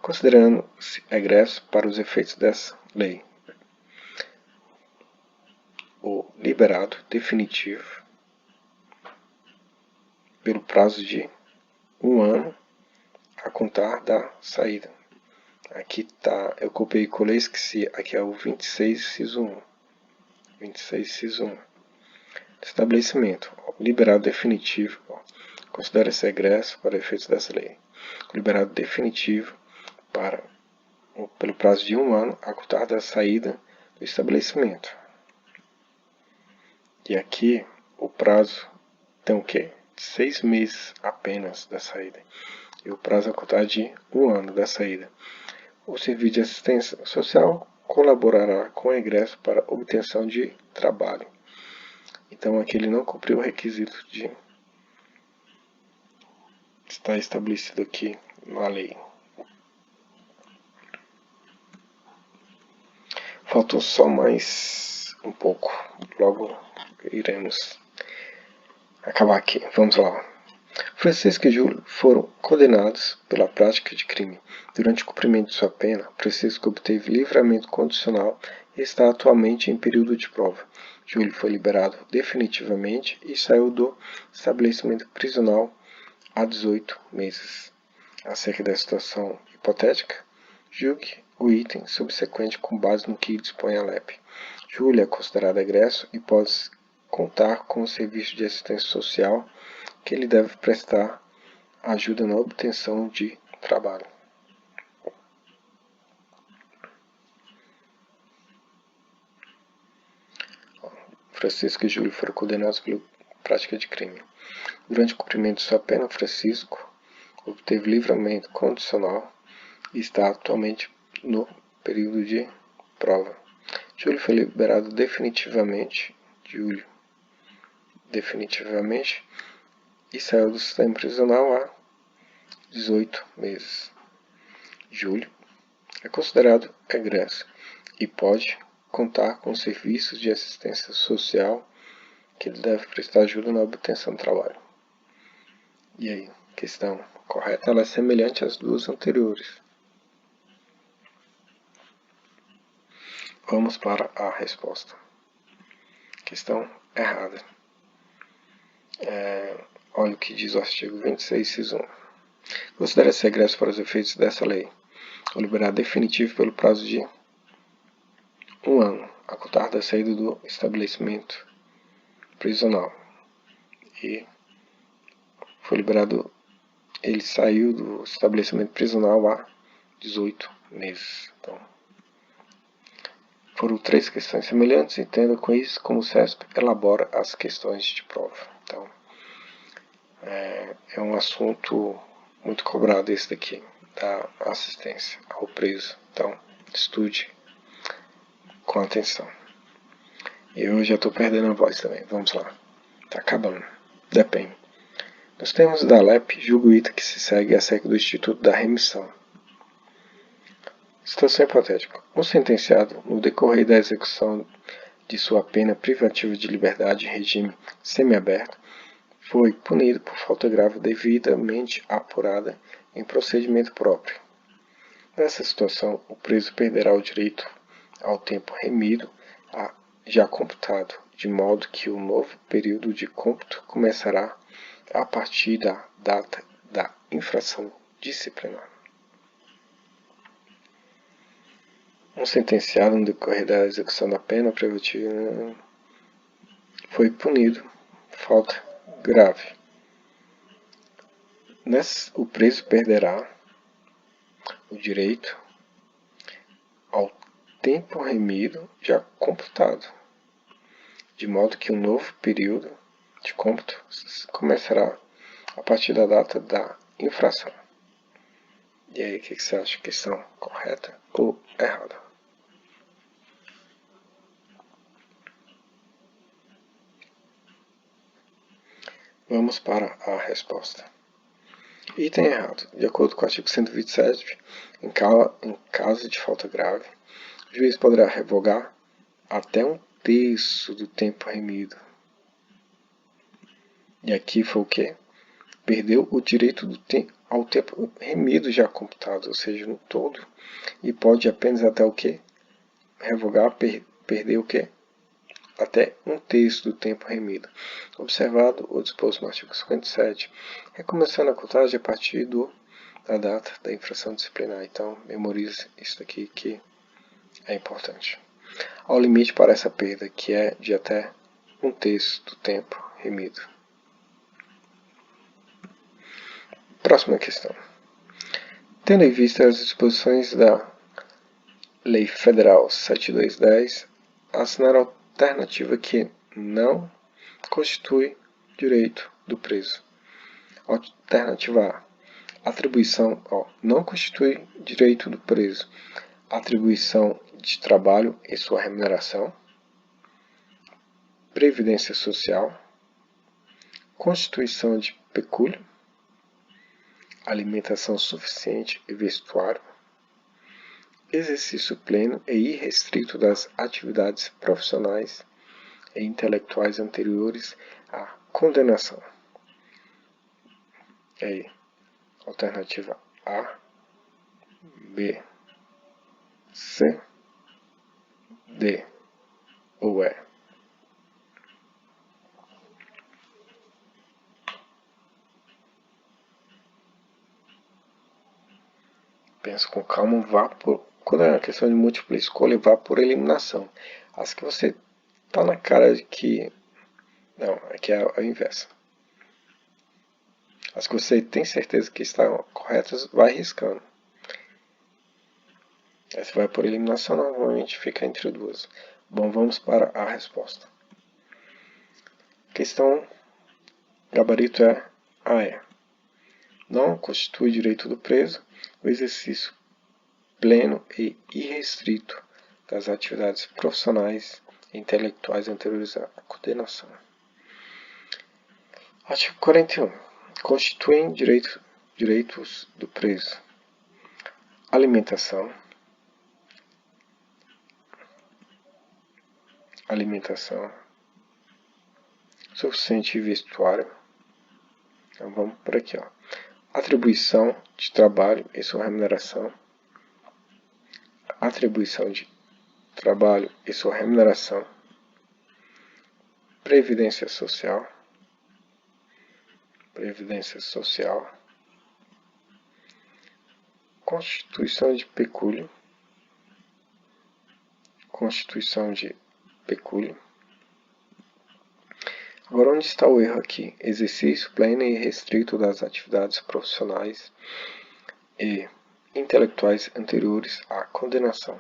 Considerando-se egresso para os efeitos dessa lei, o liberado definitivo pelo prazo de 1 ano a contar da saída. Aqui tá, eu copiei e colei, esqueci, aqui é o 26, inciso 1. 26, inciso 1. Estabelecimento, liberado definitivo, considera-se egresso para efeitos dessa lei. Liberado definitivo pelo prazo de 1 ano a contar da saída do estabelecimento. E aqui o prazo tem o quê? 6 meses apenas da saída. E o prazo a contar de 1 ano da saída. O serviço de assistência social colaborará com o egresso para obtenção de trabalho. Então aqui ele não cumpriu o requisito de estar estabelecido aqui na lei. Faltou só mais um pouco. Logo iremos acabar aqui. Vamos lá. Francisco e Júlio foram condenados pela prática de crime. Durante o cumprimento de sua pena, Francisco obteve livramento condicional e está atualmente em período de prova. Júlio foi liberado definitivamente e saiu do estabelecimento prisional há 18 meses. Acerca da situação hipotética, julgue o item subsequente com base no que dispõe a LEP. Júlio é considerado egresso e pode contar com o serviço de assistência social que ele deve prestar ajuda na obtenção de trabalho. Francisco e Júlio foram condenados pela prática de crime. Durante o cumprimento de sua pena, Francisco obteve livramento condicional e está atualmente no período de prova. Júlio foi liberado definitivamente e saiu do sistema prisional há 18 meses. Júlio é considerado egresso e pode contar com serviços de assistência social que ele deve prestar ajuda na obtenção do trabalho. E aí, questão correta? Ela é semelhante às duas anteriores. Vamos para a resposta. Questão errada. Olha o que diz o artigo 26, inciso 1. Considera-se egresso para os efeitos dessa lei o liberado definitivo pelo prazo de 1 ano a contar da saída do estabelecimento prisional. E foi liberado, ele saiu do estabelecimento prisional há 18 meses. Então, foram 3 questões semelhantes, entenda com isso como o CESP elabora as questões de prova. Então, é um assunto muito cobrado esse daqui, da assistência ao preso. Então, estude com atenção. Eu já estou perdendo a voz também, vamos lá. Está acabando. Depende. Nos termos da LEP, julgo o item que se segue acerca do Instituto da Remissão. Situação hipotética. Um sentenciado, no decorrer da execução de sua pena privativa de liberdade em regime semiaberto, foi punido por falta grave devidamente apurada em procedimento próprio. Nessa situação, o preso perderá o direito ao tempo remido já computado, de modo que o novo período de cômputo começará a partir da data da infração disciplinar. Um sentenciado no decorrer da execução da pena privativa foi punido por falta grave. O preso perderá o direito ao tempo remido já computado, de modo que um novo período de cômputo começará a partir da data da infração. E aí, o que você acha? Questão correta ou errada? Vamos para a resposta. Item errado. De acordo com o artigo 127, em caso de falta grave, o juiz poderá revogar até 1/3 do tempo remido. E aqui foi o quê? Perdeu o direito ao tempo remido já computado, ou seja, no todo. E pode apenas até o quê? Revogar, perder o quê? Até 1/3 do tempo remido. Observado o disposto no artigo 57, recomeçando a contagem a partir da data da infração disciplinar. Então, memorize isso aqui que é importante. Ao limite para essa perda, que é de até 1/3 do tempo remido. Próxima questão. Tendo em vista as disposições da Lei Federal 7210, assinar a alternativa que não constitui direito do preso. Alternativa A. Atribuição, não constitui direito do preso. Atribuição de trabalho e sua remuneração. Previdência social. Constituição de pecúlio. Alimentação suficiente e vestuário. Exercício pleno e irrestrito das atividades profissionais e intelectuais anteriores à condenação. E aí, alternativa A, B, C, D ou E? Pensa com calma, quando é uma questão de múltipla escolha, vá por eliminação. As que você tá na cara de que... Não, aqui é a inversa. As que você tem certeza que estão corretas, vai riscando. Aí você vai por eliminação, normalmente fica entre duas. Bom, vamos para a resposta. Questão gabarito é AE. Não constitui direito do preso o exercício pleno e irrestrito das atividades profissionais e intelectuais anteriores à condenação. Artigo 41. Constituem direitos do preso: alimentação, suficiente vestuário. Então vamos por aqui, atribuição de trabalho e sua remuneração. Atribuição de trabalho e sua remuneração. Previdência social. Constituição de pecúlio. Agora, onde está o erro aqui? Exercício pleno e restrito das atividades profissionais e intelectuais anteriores à condenação.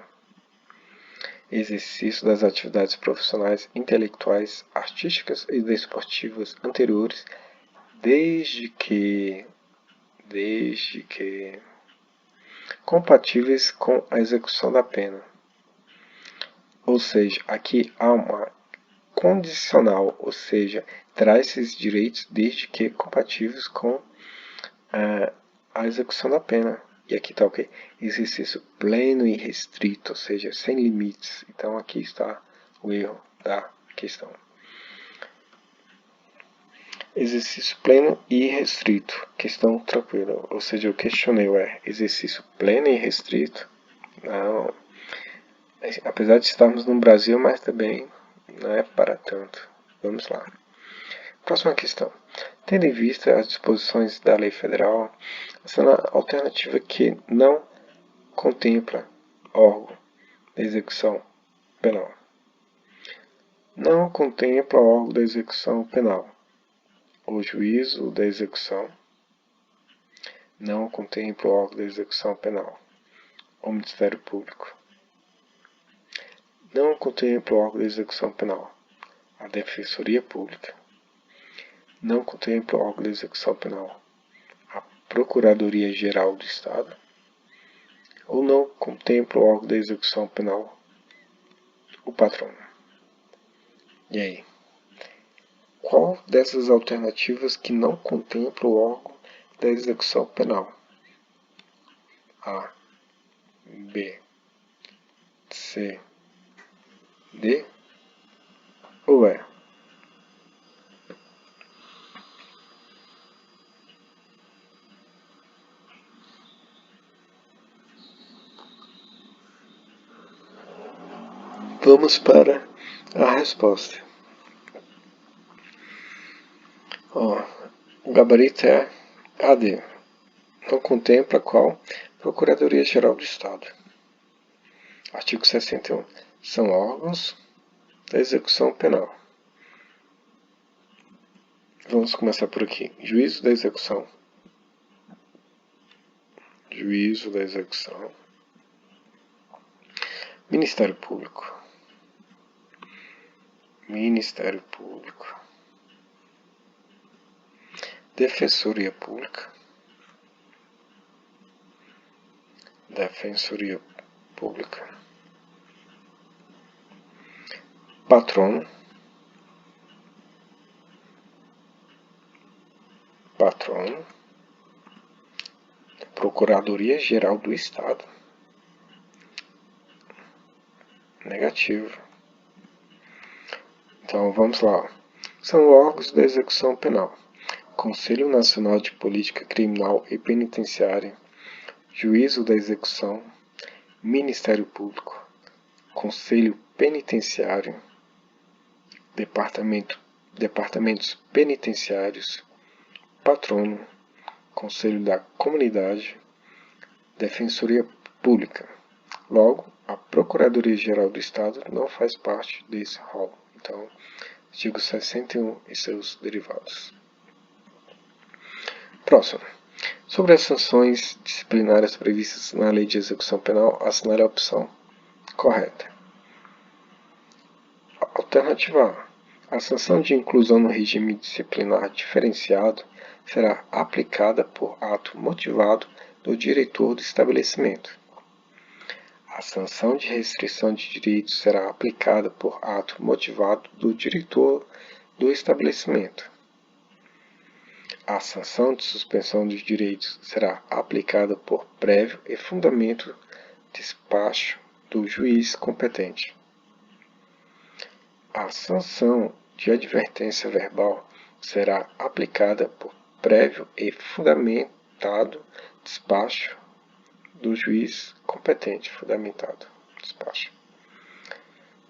Exercício das atividades profissionais, intelectuais, artísticas e desportivas anteriores, desde que compatíveis com a execução da pena. Ou seja, aqui há uma condicional, ou seja, traz esses direitos desde que compatíveis com a execução da pena. E aqui está o quê? Exercício pleno e restrito, ou seja, sem limites. Então aqui está o erro da questão. Exercício pleno e restrito. Questão tranquila. Ou seja, eu questionei, exercício pleno e restrito? Não. Apesar de estarmos no Brasil, mas também não é para tanto. Vamos lá. Próxima questão. Tendo em vista as disposições da Lei Federal, essa é a alternativa que não contempla órgão de execução penal. Não contempla órgão da execução penal. O juízo da execução. Não contempla órgão da execução penal. O Ministério Público. Não contempla órgão da execução penal. A Defensoria Pública. Não contempla órgão da execução penal. A Procuradoria-Geral do Estado. Ou não contempla o órgão da execução penal, o patrono. E aí? Qual dessas alternativas que não contempla o órgão da execução penal? A, B, C, D ou E? Vamos para a resposta. O gabarito é AD. Não contempla qual? Procuradoria-Geral do Estado. Artigo 61. São órgãos da execução penal. Vamos começar por aqui. Juízo da execução. Juízo da execução. Ministério Público. Ministério Público. Defensoria Pública. Defensoria Pública. Patrono. Patrono. Procuradoria-Geral do Estado. Negativo. Então vamos lá. São órgãos da execução penal: Conselho Nacional de Política Criminal e Penitenciária, Juízo da Execução, Ministério Público, Conselho Penitenciário, Departamentos Penitenciários, Patrono, Conselho da Comunidade, Defensoria Pública. Logo, a Procuradoria-Geral do Estado não faz parte desse rol. Então, artigo 61 e seus derivados. Próximo. Sobre as sanções disciplinares previstas na Lei de Execução Penal, assinale a opção correta. Alternativa A. A sanção de inclusão no regime disciplinar diferenciado será aplicada por ato motivado do diretor do estabelecimento. A sanção de restrição de direitos será aplicada por ato motivado do diretor do estabelecimento. A sanção de suspensão dos direitos será aplicada por prévio e fundamento despacho do juiz competente. A sanção de advertência verbal será aplicada por prévio e fundamentado despacho do juiz competente, fundamentado despacho.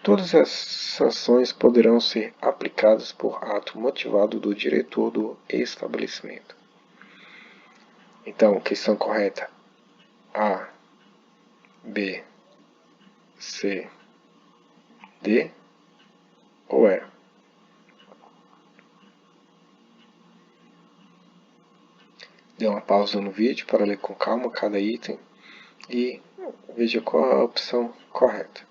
Todas as sanções poderão ser aplicadas por ato motivado do diretor do estabelecimento. Então, questão correta: A, B, C, D ou E? Dê uma pausa no vídeo para ler com calma cada item e veja qual a opção correta.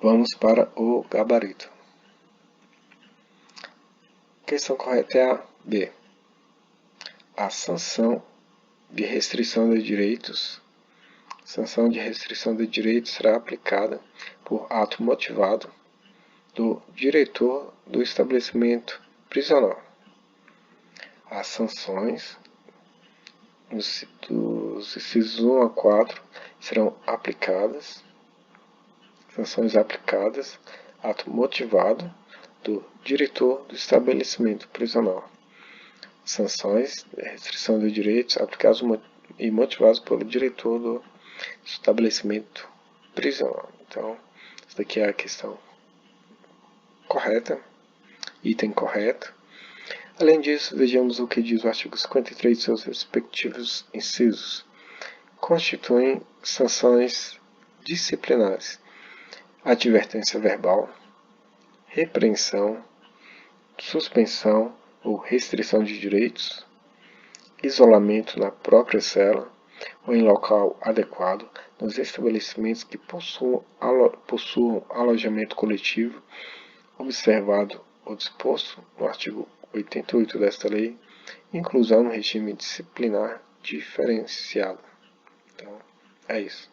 Vamos para o gabarito. A questão correta é a B. A sanção de restrição de direitos. Sanção de restrição de direitos será aplicada por ato motivado do diretor do estabelecimento prisional. As sanções dos incisos 1 a 4 serão aplicadas, sanções aplicadas, ato motivado do diretor do estabelecimento prisional. Sanções de restrição de direitos aplicados e motivados pelo diretor do estabelecimento prisional. Então, essa daqui é a questão correta, item correto. Além disso, vejamos o que diz o artigo 53 e seus respectivos incisos. Constituem sanções disciplinares: advertência verbal, repreensão, suspensão ou restrição de direitos, isolamento na própria cela ou em local adequado nos estabelecimentos que possuam alojamento coletivo, observado o disposto no artigo 88 desta lei, inclusão no regime disciplinar diferenciado. Então, é isso.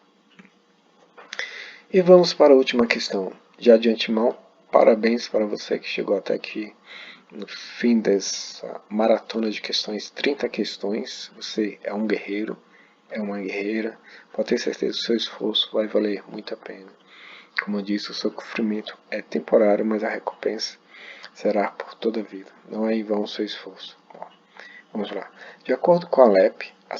E vamos para a última questão. Já de antemão, parabéns para você que chegou até aqui no fim dessa maratona de questões, 30 questões. Você é um guerreiro, é uma guerreira, pode ter certeza, o seu esforço vai valer muito a pena. Como eu disse, o seu sofrimento é temporário, mas a recompensa será por toda a vida. Não é em vão o seu esforço. Vamos lá. De acordo com a LEP, a